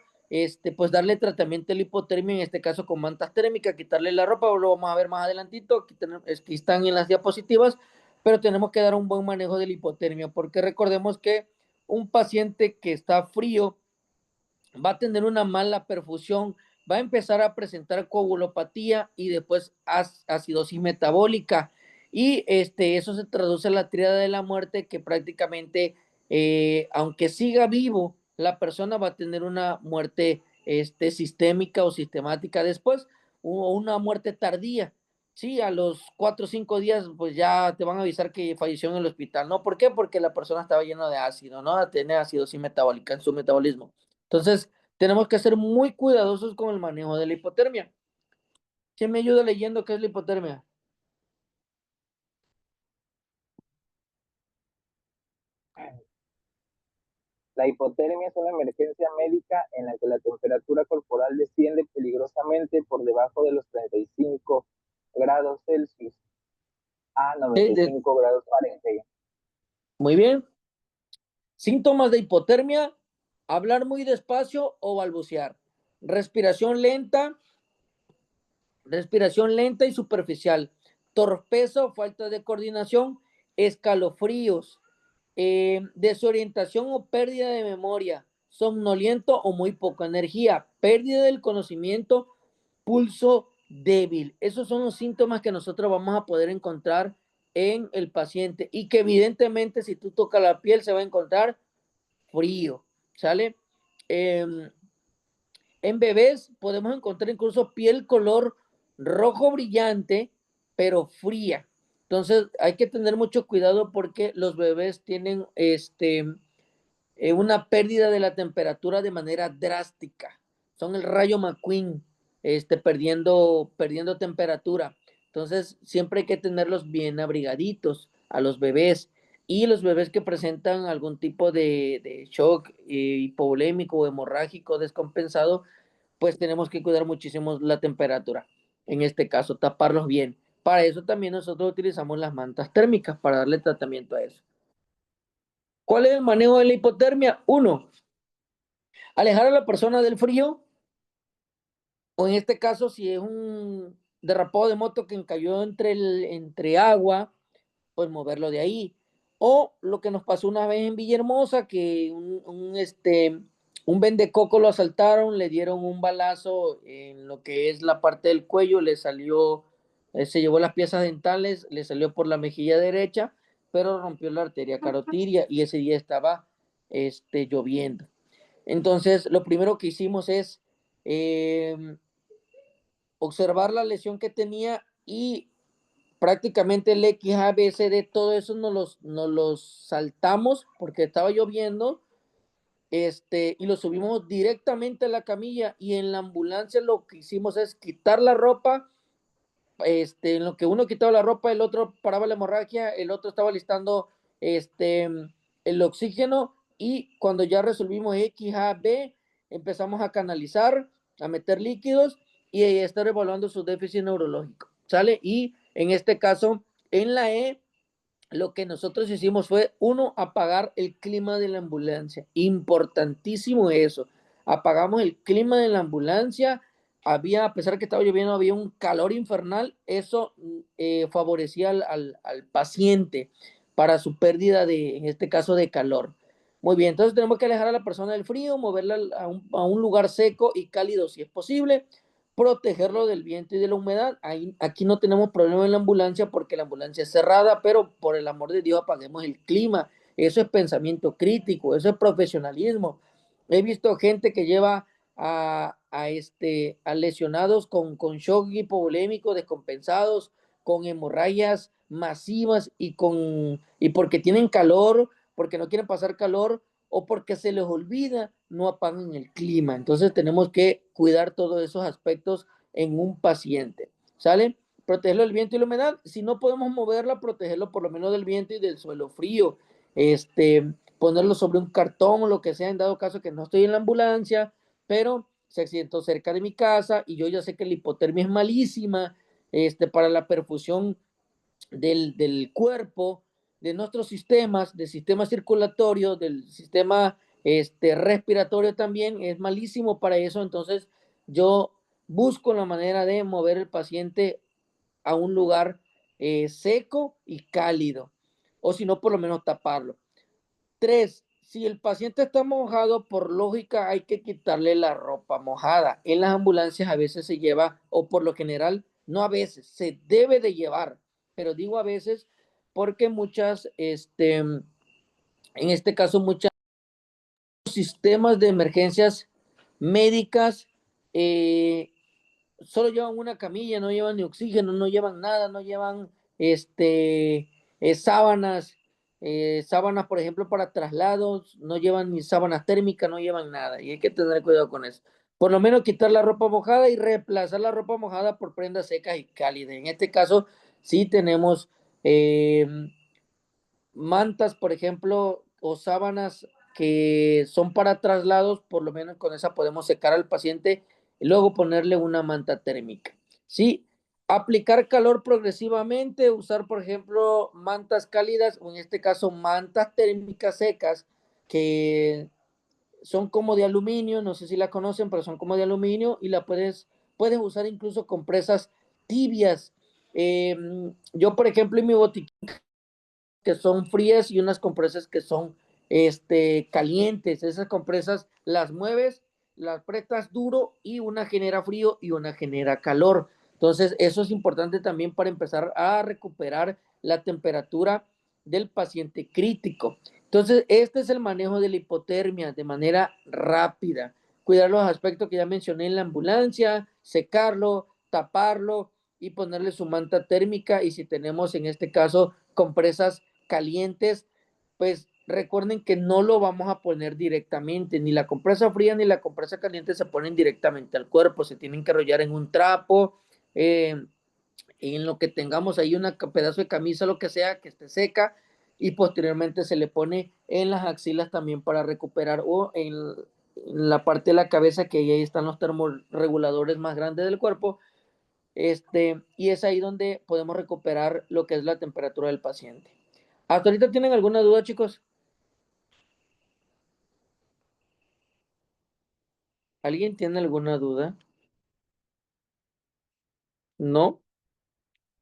pues darle tratamiento a la hipotermia, en este caso con mantas térmicas, quitarle la ropa, lo vamos a ver más adelantito, aquí están en las diapositivas, pero tenemos que dar un buen manejo de la hipotermia, porque recordemos que un paciente que está frío va a tener una mala perfusión, va a empezar a presentar coagulopatía y después acidosis metabólica. Y eso se traduce en la tríada de la muerte, que prácticamente, aunque siga vivo, la persona va a tener una muerte sistémica o sistemática después, o una muerte tardía. Sí, a los 4 o 5 días, pues ya te van a avisar que falleció en el hospital, ¿no? ¿Por qué? Porque la persona estaba llena de ácido, ¿no? Tiene acidosis metabólica en su metabolismo. Entonces, tenemos que ser muy cuidadosos con el manejo de la hipotermia. ¿Quién me ayuda leyendo qué es la hipotermia? La hipotermia es una emergencia médica en la que la temperatura corporal desciende peligrosamente por debajo de los 35 grados Celsius a 95 grados Fahrenheit. Muy bien. Síntomas de hipotermia: hablar muy despacio o balbucear, respiración lenta y superficial, torpeza o falta de coordinación, escalofríos, desorientación o pérdida de memoria, somnoliento o muy poca energía, pérdida del conocimiento, pulso débil. Esos son los síntomas que nosotros vamos a poder encontrar en el paciente y que evidentemente si tú tocas la piel se va a encontrar frío, ¿sale? En bebés podemos encontrar incluso piel color rojo brillante, pero fría. Entonces hay que tener mucho cuidado porque los bebés tienen una pérdida de la temperatura de manera drástica. Son el rayo McQueen, perdiendo temperatura. Entonces, siempre hay que tenerlos bien abrigaditos a los bebés. Y los bebés que presentan algún tipo de shock hipovolémico o hemorrágico descompensado, pues tenemos que cuidar muchísimo la temperatura. En este caso, taparlos bien. Para eso también nosotros utilizamos las mantas térmicas para darle tratamiento a eso. ¿Cuál es el manejo de la hipotermia? 1. Alejar a la persona del frío, o en este caso, si es un derrapado de moto que cayó entre agua, pues moverlo de ahí. O lo que nos pasó una vez en Villahermosa, que un vendecoco lo asaltaron, le dieron un balazo en lo que es la parte del cuello, le salió, se llevó las piezas dentales, le salió por la mejilla derecha, pero rompió la arteria carotidia y ese día estaba lloviendo. Entonces, lo primero que hicimos es observar la lesión que tenía y prácticamente el X, A, B, C, D, todo eso nos los saltamos porque estaba lloviendo, y lo subimos directamente a la camilla, y en la ambulancia lo que hicimos es quitar la ropa. En lo que uno quitaba la ropa, el otro paraba la hemorragia, el otro estaba listando el oxígeno, y cuando ya resolvimos X, A, B, empezamos a canalizar, a meter líquidos y a estar evaluando su déficit neurológico, ¿sale? Y en este caso, en la E, lo que nosotros hicimos fue, 1, apagar el clima de la ambulancia. Importantísimo eso. Apagamos el clima de la ambulancia. A pesar de que estaba lloviendo, había un calor infernal. Eso favorecía al paciente para su pérdida en este caso, de calor. Muy bien, entonces tenemos que alejar a la persona del frío, moverla a un lugar seco y cálido si es posible, protegerlo del viento y de la humedad. Aquí no tenemos problema en la ambulancia porque la ambulancia es cerrada, pero por el amor de Dios apaguemos el clima. Eso es pensamiento crítico, eso es profesionalismo. He visto gente que lleva a lesionados con shock hipovolémico descompensados, con hemorragias masivas y porque tienen calor, porque no quieren pasar calor, o porque se les olvida, no apagan el clima. Entonces tenemos que cuidar todos esos aspectos en un paciente, ¿sale? Protegerlo del viento y la humedad. Si no podemos moverla, protegerlo por lo menos del viento y del suelo frío. Ponerlo sobre un cartón o lo que sea, en dado caso que no estoy en la ambulancia, pero se accidentó cerca de mi casa y yo ya sé que la hipotermia es malísima para la perfusión del cuerpo, de nuestros sistemas, del sistema circulatorio, del sistema respiratorio también, es malísimo para eso. Entonces yo busco la manera de mover el paciente a un lugar seco y cálido, o si no, por lo menos taparlo. 3, si el paciente está mojado, por lógica hay que quitarle la ropa mojada. En las ambulancias a veces se lleva, o por lo general, no a veces, se debe de llevar, pero digo a veces porque muchas, en este caso, muchos sistemas de emergencias médicas solo llevan una camilla, no llevan ni oxígeno, no llevan nada, no llevan sábanas, por ejemplo, para traslados, no llevan ni sábanas térmicas, no llevan nada, y hay que tener cuidado con eso. Por lo menos quitar la ropa mojada y reemplazar la ropa mojada por prendas secas y cálidas. En este caso, sí tenemos mantas, por ejemplo, o sábanas que son para traslados. Por lo menos con esa podemos secar al paciente y luego ponerle una manta térmica. Sí, aplicar calor progresivamente, usar, por ejemplo, mantas cálidas, o en este caso mantas térmicas secas, que son como de aluminio, no sé si la conocen, pero son como de aluminio, y puedes usar incluso compresas tibias. Yo, por ejemplo, en mi botiquín, que son frías, y unas compresas que son calientes. Esas compresas las mueves, las apretas duro, y una genera frío y una genera calor. Entonces eso es importante también para empezar a recuperar la temperatura del paciente crítico. Entonces, este es el manejo de la hipotermia de manera rápida. Cuidar los aspectos que ya mencioné en la ambulancia, secarlo, taparlo y ponerle su manta térmica. Y si tenemos en este caso compresas calientes, pues recuerden que no lo vamos a poner directamente, ni la compresa fría ni la compresa caliente se ponen directamente al cuerpo, se tienen que enrollar en un trapo, en lo que tengamos ahí un pedazo de camisa, lo que sea, que esté seca, y posteriormente se le pone en las axilas también para recuperar, o en la parte de la cabeza, que ahí están los termorreguladores más grandes del cuerpo, y es ahí donde podemos recuperar lo que es la temperatura del paciente. ¿Hasta ahorita tienen alguna duda, chicos? ¿Alguien tiene alguna duda? ¿No?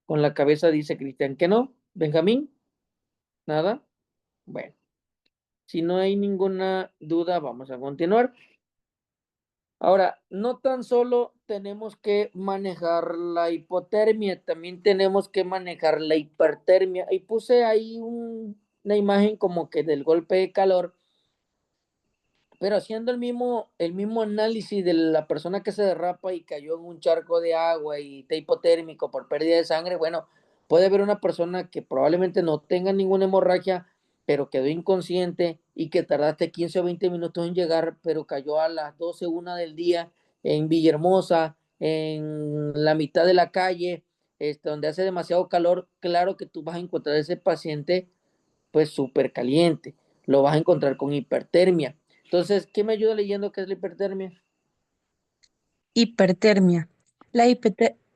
Con la cabeza dice Cristian que no. ¿Benjamín? ¿Nada? Bueno, si no hay ninguna duda, vamos a continuar. Ahora, no tan solo tenemos que manejar la hipotermia, también tenemos que manejar la hipertermia. Y puse ahí una imagen como que del golpe de calor, pero haciendo el mismo análisis de la persona que se derrapa y cayó en un charco de agua y está hipotérmico por pérdida de sangre, bueno, puede haber una persona que probablemente no tenga ninguna hemorragia, pero quedó inconsciente y que tardaste 15 o 20 minutos en llegar, pero cayó a las 12, 1 del día en Villahermosa, en la mitad de la calle, donde hace demasiado calor. Claro que tú vas a encontrar a ese paciente pues súper caliente, lo vas a encontrar con hipertermia. Entonces, ¿qué me ayuda leyendo qué es la hipertermia? Hipertermia.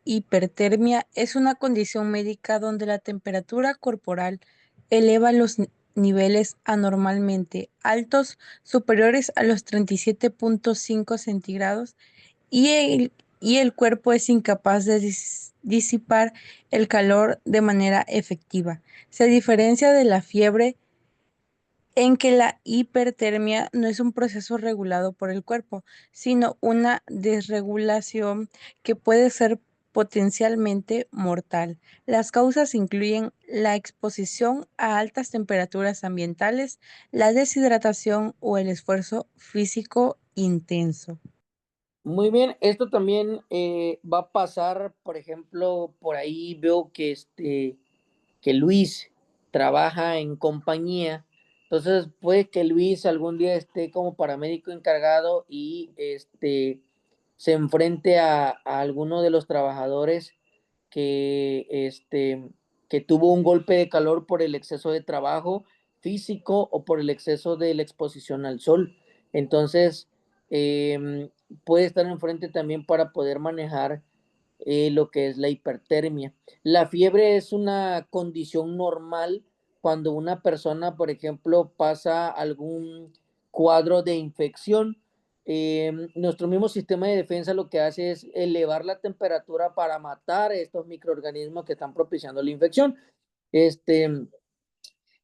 Hipertermia es una condición médica donde la temperatura corporal eleva los niveles anormalmente altos, superiores a los 37.5 centígrados, y el cuerpo es incapaz de disipar el calor de manera efectiva. Se diferencia de la fiebre en que la hipertermia no es un proceso regulado por el cuerpo, sino una desregulación que puede ser potencialmente mortal. Las causas incluyen la exposición a altas temperaturas ambientales, la deshidratación o el esfuerzo físico intenso. Muy bien, esto también va a pasar, por ejemplo, por ahí veo que Luis trabaja en compañía, entonces puede que Luis algún día esté como paramédico encargado y se enfrente a alguno de los trabajadores que tuvo un golpe de calor por el exceso de trabajo físico o por el exceso de la exposición al sol. Entonces, puede estar enfrente también para poder manejar lo que es la hipertermia. La fiebre es una condición normal cuando una persona, por ejemplo, pasa algún cuadro de infección. Nuestro mismo sistema de defensa lo que hace es elevar la temperatura para matar estos microorganismos que están propiciando la infección.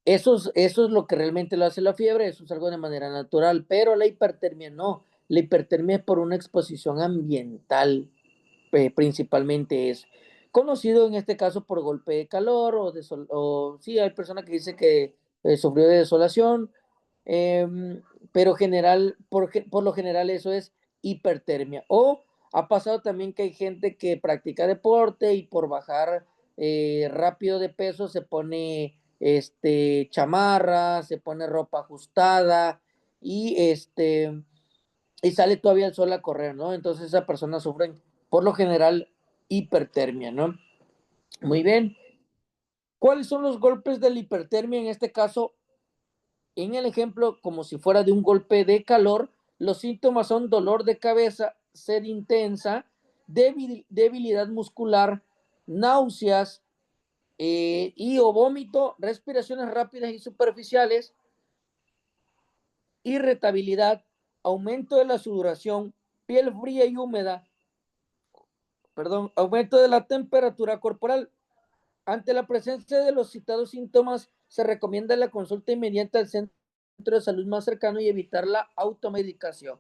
Eso es lo que realmente lo hace la fiebre, eso es algo de manera natural, pero la hipertermia no. La hipertermia es por una exposición ambiental, principalmente es conocido en este caso por golpe de calor o sí, hay personas que dicen que sufrió de desolación, pero por lo general eso es hipertermia. O ha pasado también que hay gente que practica deporte y por bajar rápido de peso se pone chamarra, se pone ropa ajustada y y sale todavía el sol a correr, ¿no? Entonces esa persona sufre por lo general hipertermia, ¿no? Muy bien. ¿Cuáles son los golpes de la hipertermia en este caso? En el ejemplo, como si fuera de un golpe de calor, los síntomas son dolor de cabeza, sed intensa, debilidad muscular, náuseas y o vómito, respiraciones rápidas y superficiales, irritabilidad, aumento de la sudoración, piel fría y húmeda, aumento de la temperatura corporal. Ante la presencia de los citados síntomas, se recomienda la consulta inmediata al centro de salud más cercano y evitar la automedicación.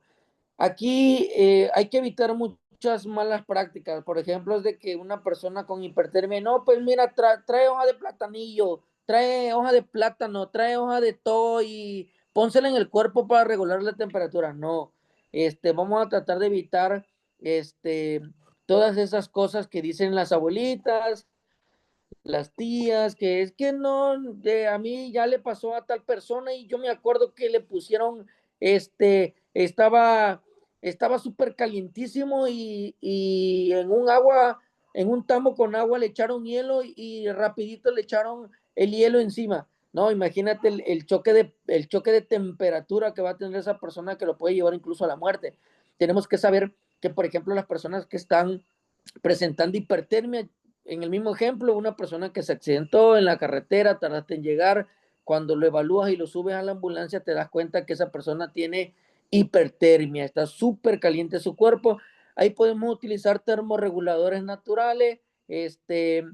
Aquí hay que evitar muchas malas prácticas. Por ejemplo, es de que una persona con hipertermia, no, pues mira, trae hoja de platanillo, trae hoja de plátano, trae hoja de todo y pónsela en el cuerpo para regular la temperatura. No, vamos a tratar de evitar todas esas cosas que dicen las abuelitas, las tías, que es que no, a mí ya le pasó a tal persona y yo me acuerdo que le pusieron, estaba súper calientísimo y en un tambo con agua le echaron hielo y rapidito le echaron el hielo encima. No, imagínate el choque de temperatura que va a tener esa persona que lo puede llevar incluso a la muerte. Tenemos que saber que, por ejemplo, las personas que están presentando hipertermia, en el mismo ejemplo, una persona que se accidentó en la carretera, tardaste en llegar, cuando lo evalúas y lo subes a la ambulancia, te das cuenta que esa persona tiene hipertermia, está súper caliente su cuerpo. Ahí podemos utilizar termorreguladores naturales, que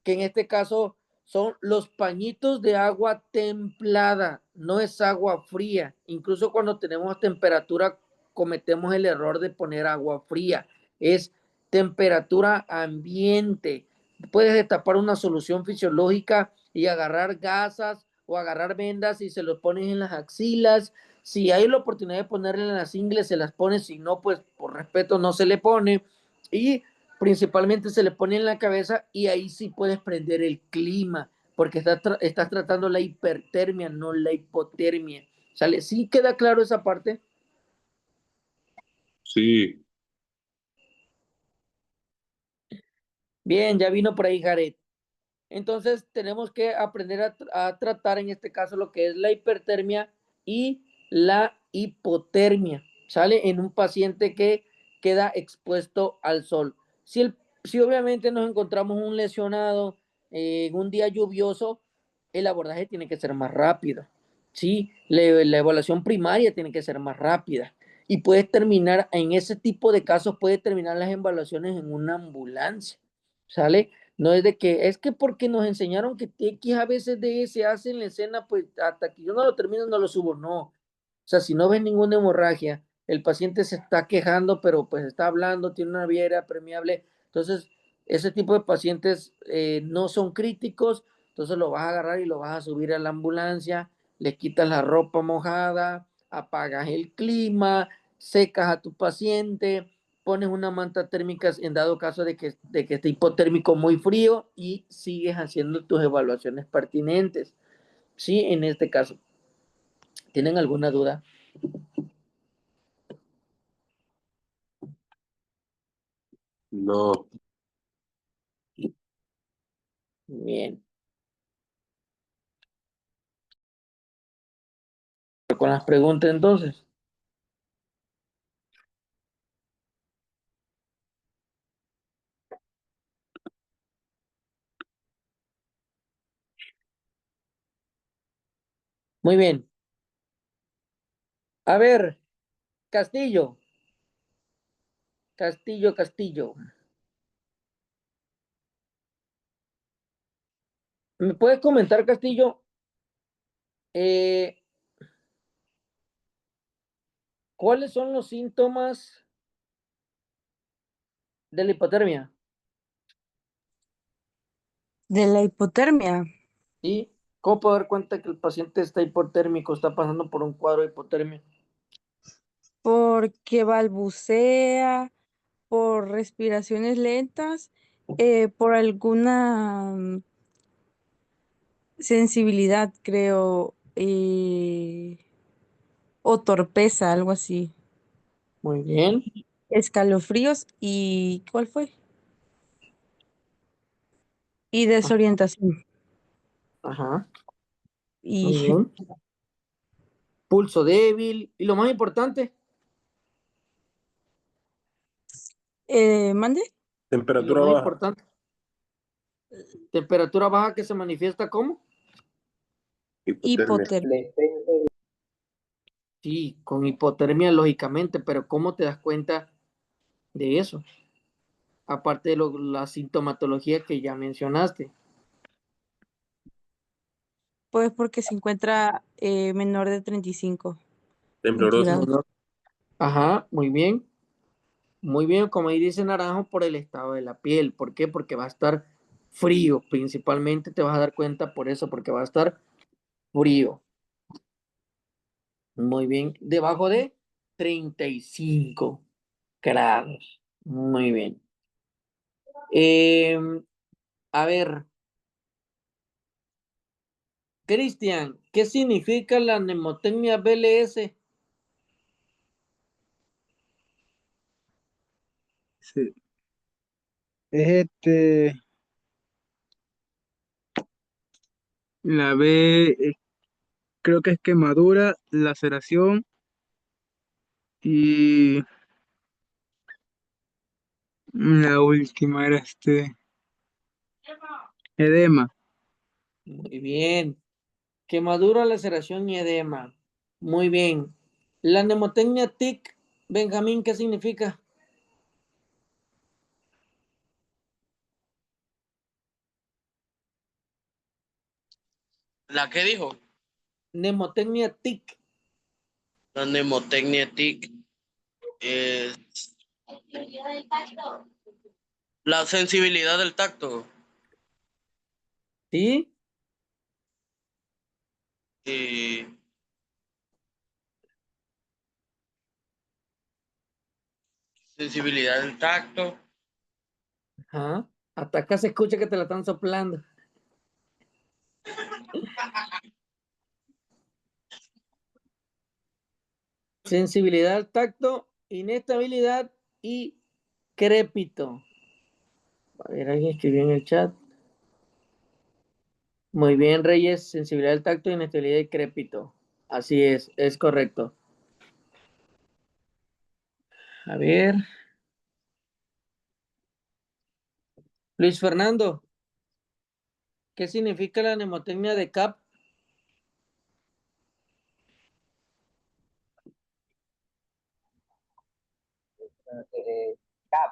en este caso son los pañitos de agua templada, no es agua fría. Incluso cuando tenemos temperatura, cometemos el error de poner agua fría. Es temperatura ambiente. Puedes destapar una solución fisiológica y agarrar gasas o agarrar vendas y se los pones en las axilas. Si hay la oportunidad de ponerle en las ingles, se las pone. Si no, pues por respeto no se le pone. Y principalmente se le pone en la cabeza y ahí sí puedes prender el clima, porque estás tratando la hipertermia, no la hipotermia. ¿Sale? ¿Sí queda claro esa parte? Sí. Bien, ya vino por ahí Jared. Entonces tenemos que aprender a tratar en este caso lo que es la hipertermia y la hipotermia, ¿sale? En un paciente que queda expuesto al sol. Si obviamente nos encontramos un lesionado en un día lluvioso, el abordaje tiene que ser más rápido, ¿sí? La evaluación primaria tiene que ser más rápida. Y puedes terminar, en ese tipo de casos, puede terminar las evaluaciones en una ambulancia, ¿sale? No es de que, es que porque nos enseñaron que X a veces de se hace en la escena, pues hasta que yo no lo termino, no lo subo, no. O sea, si no ves ninguna hemorragia, el paciente se está quejando, pero pues está hablando, tiene una vía aérea permeable, entonces ese tipo de pacientes no son críticos, entonces lo vas a agarrar y lo vas a subir a la ambulancia, le quitas la ropa mojada, apagas el clima, secas a tu paciente, pones una manta térmica en dado caso de que esté hipotérmico muy frío y sigues haciendo tus evaluaciones pertinentes. Sí, en este caso. ¿Tienen alguna duda? No. Bien. Con las preguntas entonces. Muy bien. A ver, Castillo. Castillo. ¿Me puedes comentar, Castillo? ¿Cuáles son los síntomas de la hipotermia? De la hipotermia, ¿Sí? ¿Cómo puedo dar cuenta que el paciente está hipotérmico, está pasando por un cuadro de hipotermia? porque balbucea, por respiraciones lentas, por alguna sensibilidad, creo, o torpeza, algo así. Muy bien. Escalofríos y ¿cuál fue? Y desorientación. Ajá. Muy Y bien. Pulso débil. Y lo más importante, ¿mande? y lo Temperatura más baja. importante, temperatura baja que se manifiesta ¿cómo? Hipotermia. Hipotermia. Sí, con hipotermia lógicamente, pero ¿cómo te das cuenta de eso? Aparte de la sintomatología que ya mencionaste. Pues porque se encuentra menor de 35 Tembloroso. centígrados. Ajá, muy bien. Muy bien, como ahí dice Naranjo, por el estado de la piel. ¿Por qué? Porque va a estar frío, principalmente te vas a dar cuenta por eso, porque va a estar frío. Muy bien, debajo de 35 grados. Muy bien. A ver, Cristian, ¿qué significa la mnemotecnia BLS? Sí. La B, creo que es quemadura, laceración y la última era edema. Muy bien. Quemadura, laceración y edema. Muy bien. La mnemotecnia TIC, Benjamín, ¿qué significa? ¿La que dijo? Mnemotecnia TIC. La mnemotecnia TIC es la sensibilidad del tacto. ¿Sí? Y sensibilidad del tacto. Ajá. Hasta acá se escucha que te la están soplando. Sensibilidad al tacto, inestabilidad y crépito. A ver, alguien escribió en el chat. Muy bien, Reyes. Sensibilidad al tacto, inestabilidad y crépito. Así es correcto. A ver. Luis Fernando, ¿qué significa la mnemotecnia de CAP? CAP,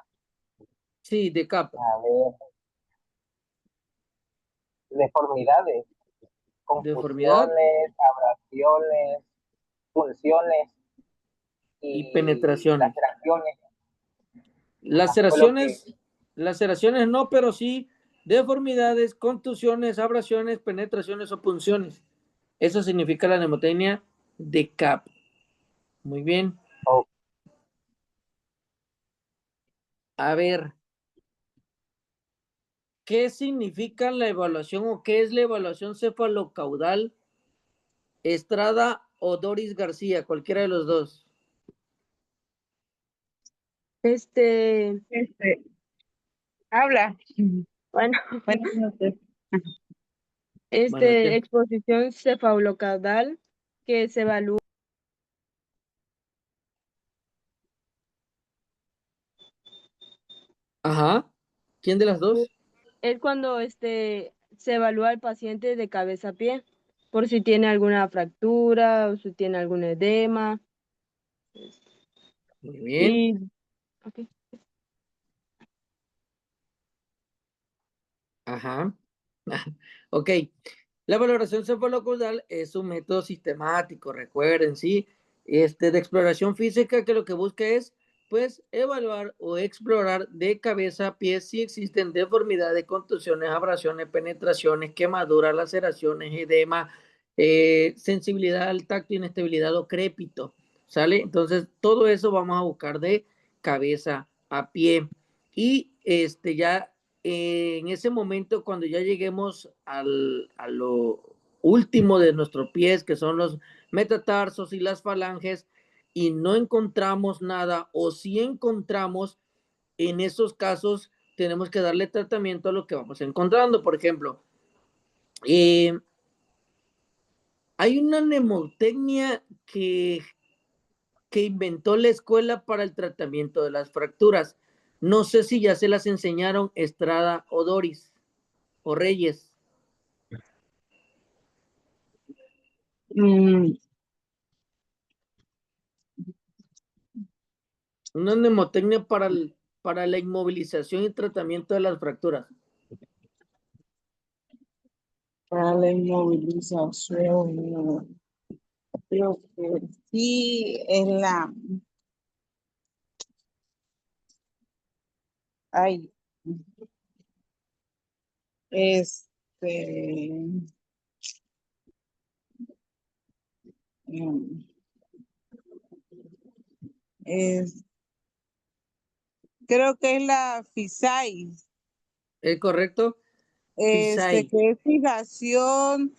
Sí, de CAP. a ver, deformidades, Deformidad confusiones, abrasiones, funciones y y penetraciones. laceraciones. Ajá, fue lo que... Laceraciones no, pero sí deformidades, contusiones, abrasiones, penetraciones o punciones. Eso significa la mnemotecnia de CAP. Muy bien. Oh, A ver, ¿qué significa la evaluación o qué es la evaluación cefalocaudal Estrada o Doris García? Cualquiera de los dos. Habla. Bueno, Buenas noches. Bueno, exposición cefalocaudal que se evalúa. Ajá. ¿Quién de las dos? Es cuando se evalúa al paciente de cabeza a pie, por si tiene alguna fractura o si tiene algún edema. Muy bien. Okay. Ajá. Ok. La valoración cefalocaudal es un método sistemático, recuerden, ¿sí? De exploración física que lo que busca es, pues, evaluar o explorar de cabeza a pie si existen deformidades, contusiones, abrasiones, penetraciones, quemaduras, laceraciones, edema, sensibilidad al tacto, inestabilidad o crépito, ¿sale? Entonces, todo eso vamos a buscar de cabeza a pie. Y ya en ese momento, cuando ya lleguemos a lo último de nuestros pies, que son los metatarsos y las falanges, y no encontramos nada, o si encontramos, en esos casos tenemos que darle tratamiento a lo que vamos encontrando. Por ejemplo, hay una mnemotecnia que inventó la escuela para el tratamiento de las fracturas. No sé si ya se las enseñaron Estrada o Doris o Reyes. Una mnemotecnia para la inmovilización y tratamiento de las fracturas. Para la inmovilización, creo que sí es la... Ay, Este, mm, es- creo que es la FISAI, ¿Es correcto? que FISAI. es fijación,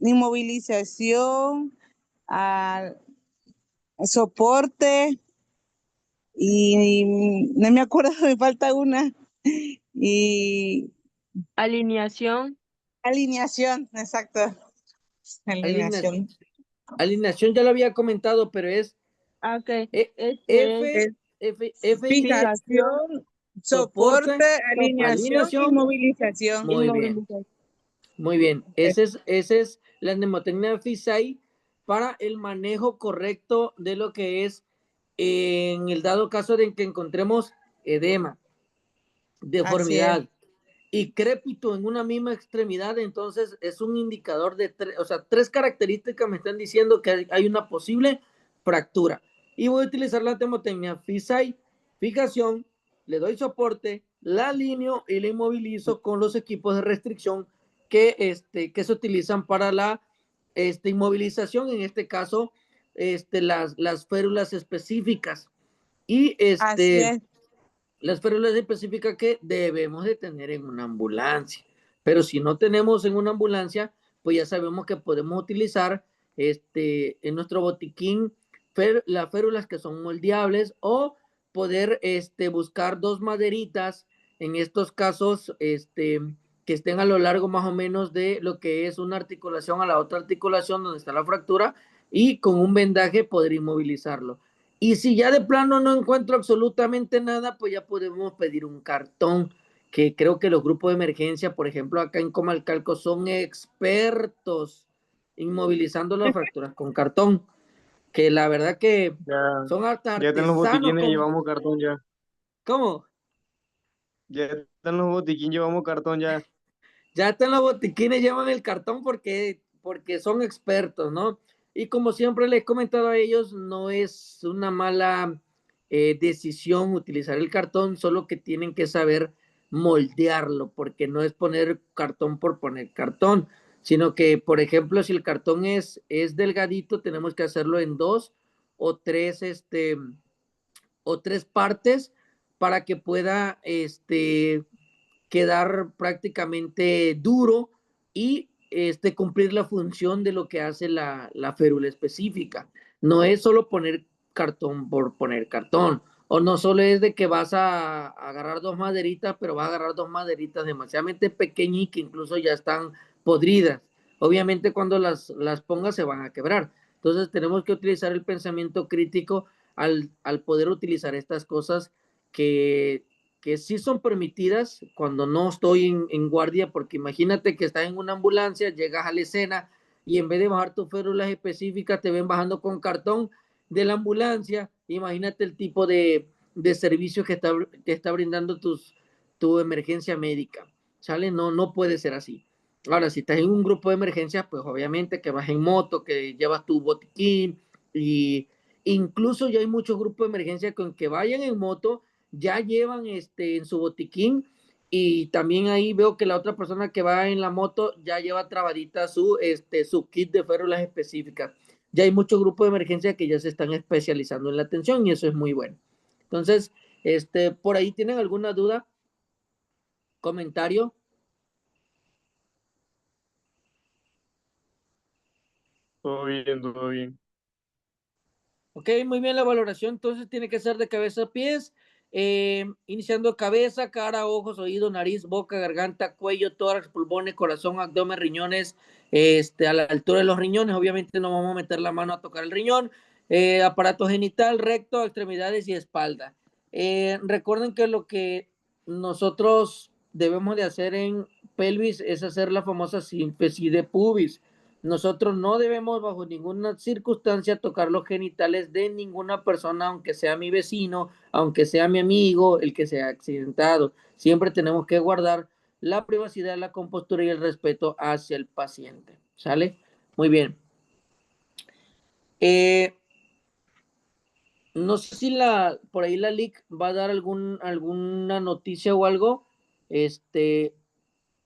inmovilización, al soporte y no me acuerdo, me falta una. Y Alineación. alineación, exacto. Alineación. Alineación. Alineación ya lo había comentado, pero es Ok. F, Es Fijación, soporte, soporte, alineación y alineación. movilización. Muy bien. Muy bien. Esa es la mnemotecnia FISAI para el manejo correcto de lo que es en el dado caso de que encontremos edema, deformidad y crépito en una misma extremidad. Entonces es un indicador de tres características me están diciendo que hay una posible fractura. Y voy a utilizar la mnemotecnia FISAI, fijación, le doy soporte, la alineo y la inmovilizo con los equipos de restricción que se utilizan para la inmovilización, en este caso las férulas específicas. Y Así es. las férulas específicas que debemos de tener en una ambulancia. Pero si no tenemos en una ambulancia, pues ya sabemos que podemos utilizar en nuestro botiquín las férulas que son moldeables, o poder buscar dos maderitas en estos casos que estén a lo largo más o menos de lo que es una articulación a la otra articulación donde está la fractura, y con un vendaje poder inmovilizarlo. Y si ya de plano no encuentro absolutamente nada, pues ya podemos pedir un cartón, que creo que los grupos de emergencia, por ejemplo, acá en Comalcalco, son expertos inmovilizando las fracturas con cartón, que la verdad que son hasta Ya están los artesanos botiquines, con... llevamos cartón ya. ¿Cómo? Ya están los botiquines, llevamos cartón ya. Ya están los botiquines, llevan el cartón porque son expertos, ¿no? Y como siempre les he comentado a ellos, no es una mala decisión utilizar el cartón, solo que tienen que saber moldearlo, porque no es poner cartón por poner cartón, sino que, por ejemplo, si el cartón es delgadito, tenemos que hacerlo en dos o tres, o tres partes para que pueda, quedar prácticamente duro y cumplir la función de lo que hace la férula específica. No es solo poner cartón por poner cartón, o no solo es de que vas a agarrar dos maderitas, pero vas a agarrar dos maderitas demasiadamente pequeñas y que incluso ya están podridas. Obviamente cuando las pongas se van a quebrar. Entonces tenemos que utilizar el pensamiento crítico al poder utilizar estas cosas que sí son permitidas cuando no estoy en guardia, porque imagínate que estás en una ambulancia, llegas a la escena y en vez de bajar tus férulas específicas, te ven bajando con cartón de la ambulancia. Imagínate el tipo de servicio que está brindando tu emergencia médica. ¿Sale? No puede ser así. Ahora, si estás en un grupo de emergencia, pues obviamente que vas en moto, que llevas tu botiquín, y incluso ya hay muchos grupos de emergencia con que vayan en moto, ya llevan en su botiquín, y también ahí veo que la otra persona que va en la moto ya lleva trabadita su kit de férulas específicas. Ya hay muchos grupos de emergencia que ya se están especializando en la atención, y eso es muy bueno. Entonces, por ahí tienen alguna duda, comentario. Todo bien, todo bien. Ok, muy bien, la valoración entonces tiene que ser de cabeza a pies, iniciando cabeza, cara, ojos, oído, nariz, boca, garganta, cuello, tórax, pulmones, corazón, abdomen, riñones, a la altura de los riñones. Obviamente no vamos a meter la mano a tocar el riñón, aparato genital, recto, extremidades y espalda. Recuerden que lo que nosotros debemos de hacer en pelvis es hacer la famosa síntesis de pubis. Nosotros no debemos bajo ninguna circunstancia tocar los genitales de ninguna persona, aunque sea mi vecino, aunque sea mi amigo, el que sea accidentado. Siempre tenemos que guardar la privacidad, la compostura y el respeto hacia el paciente. ¿Sale? Muy bien. No sé si por ahí la LIC va a dar alguna noticia o algo.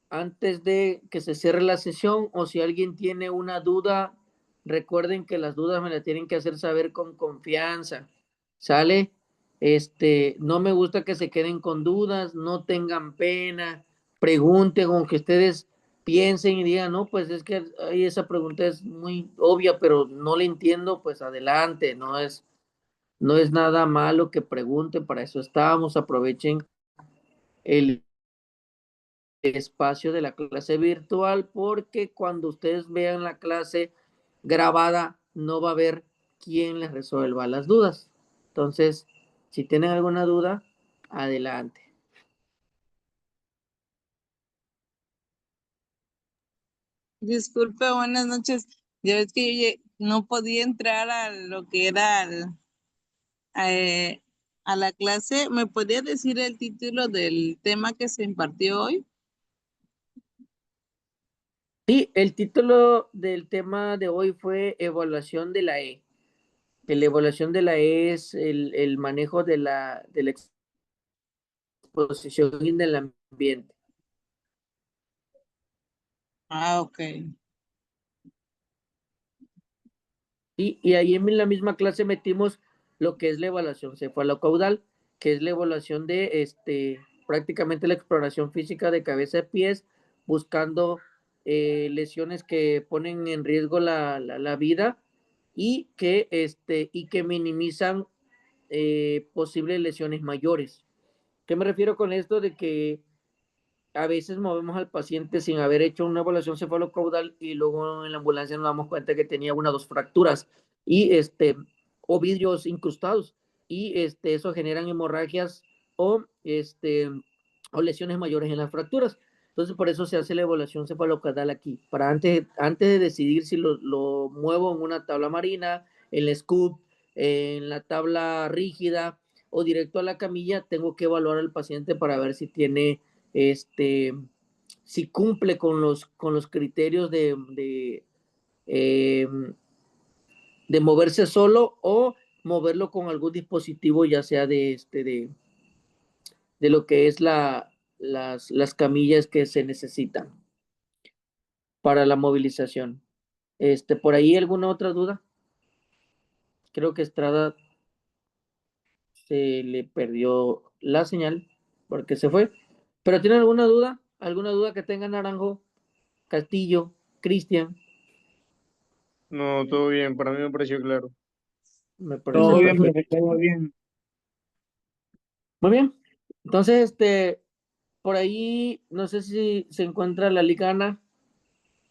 Antes de que se cierre la sesión, o si alguien tiene una duda, recuerden que las dudas me las tienen que hacer saber con confianza, ¿sale? No me gusta que se queden con dudas, no tengan pena, pregunten, aunque ustedes piensen y digan, no, pues es que ay, esa pregunta es muy obvia, pero no la entiendo, pues adelante, no es nada malo que pregunten, para eso estamos, aprovechen el espacio de la clase virtual, porque cuando ustedes vean la clase grabada no va a haber quien les resuelva las dudas. Entonces, si tienen alguna duda, adelante. Disculpe, buenas noches. Ya ves que yo no podía entrar a lo que era a la clase. ¿Me podría decir el título del tema que se impartió hoy? Sí, el título del tema de hoy fue evaluación de la E. La evaluación de la E es el manejo de la exposición en el ambiente. Ah, ok. Y ahí en la misma clase metimos lo que es la evaluación cefalocaudal, que es la evaluación de prácticamente la exploración física de cabeza y pies, buscando lesiones que ponen en riesgo la vida y que minimizan posibles lesiones mayores. ¿Qué me refiero con esto? De que a veces movemos al paciente sin haber hecho una evaluación cefalocaudal y luego en la ambulancia nos damos cuenta que tenía una o dos fracturas y o vidrios incrustados y eso generan hemorragias o o lesiones mayores en las fracturas. Entonces por eso se hace la evaluación cefalocaudal aquí, para antes de decidir si lo muevo en una tabla marina, en la scoop, en la tabla rígida o directo a la camilla, tengo que evaluar al paciente para ver si tiene si cumple con los criterios de moverse solo o moverlo con algún dispositivo, ya sea de lo que es las camillas que se necesitan para la movilización. ¿Por ahí alguna otra duda? Creo que Estrada se le perdió la señal porque se fue. ¿Pero tiene alguna duda? ¿Alguna duda que tenga Naranjo, Castillo, Cristian? No, todo bien, para mí me pareció claro. Me parece Todo bien, perfecto. profe, todo bien. Muy bien. Entonces, por ahí, no sé si se encuentra la Ligana.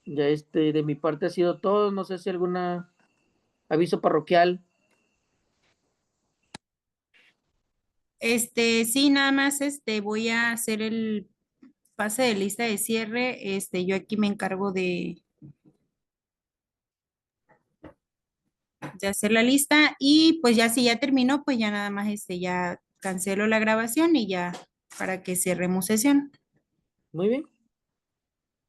Ya de mi parte ha sido todo. No sé si alguna aviso parroquial. Sí, nada más, voy a hacer el pase de lista de cierre. Yo aquí me encargo de hacer la lista y pues ya si ya terminó, pues ya nada más, ya cancelo la grabación y ya para que cerremos sesión. Muy bien.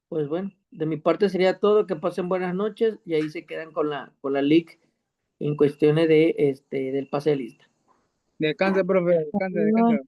Pues bueno, de mi parte sería todo. Que pasen buenas noches y ahí se quedan con la LIC en cuestiones del pase de lista. Descanse, profe, descanse, descanse.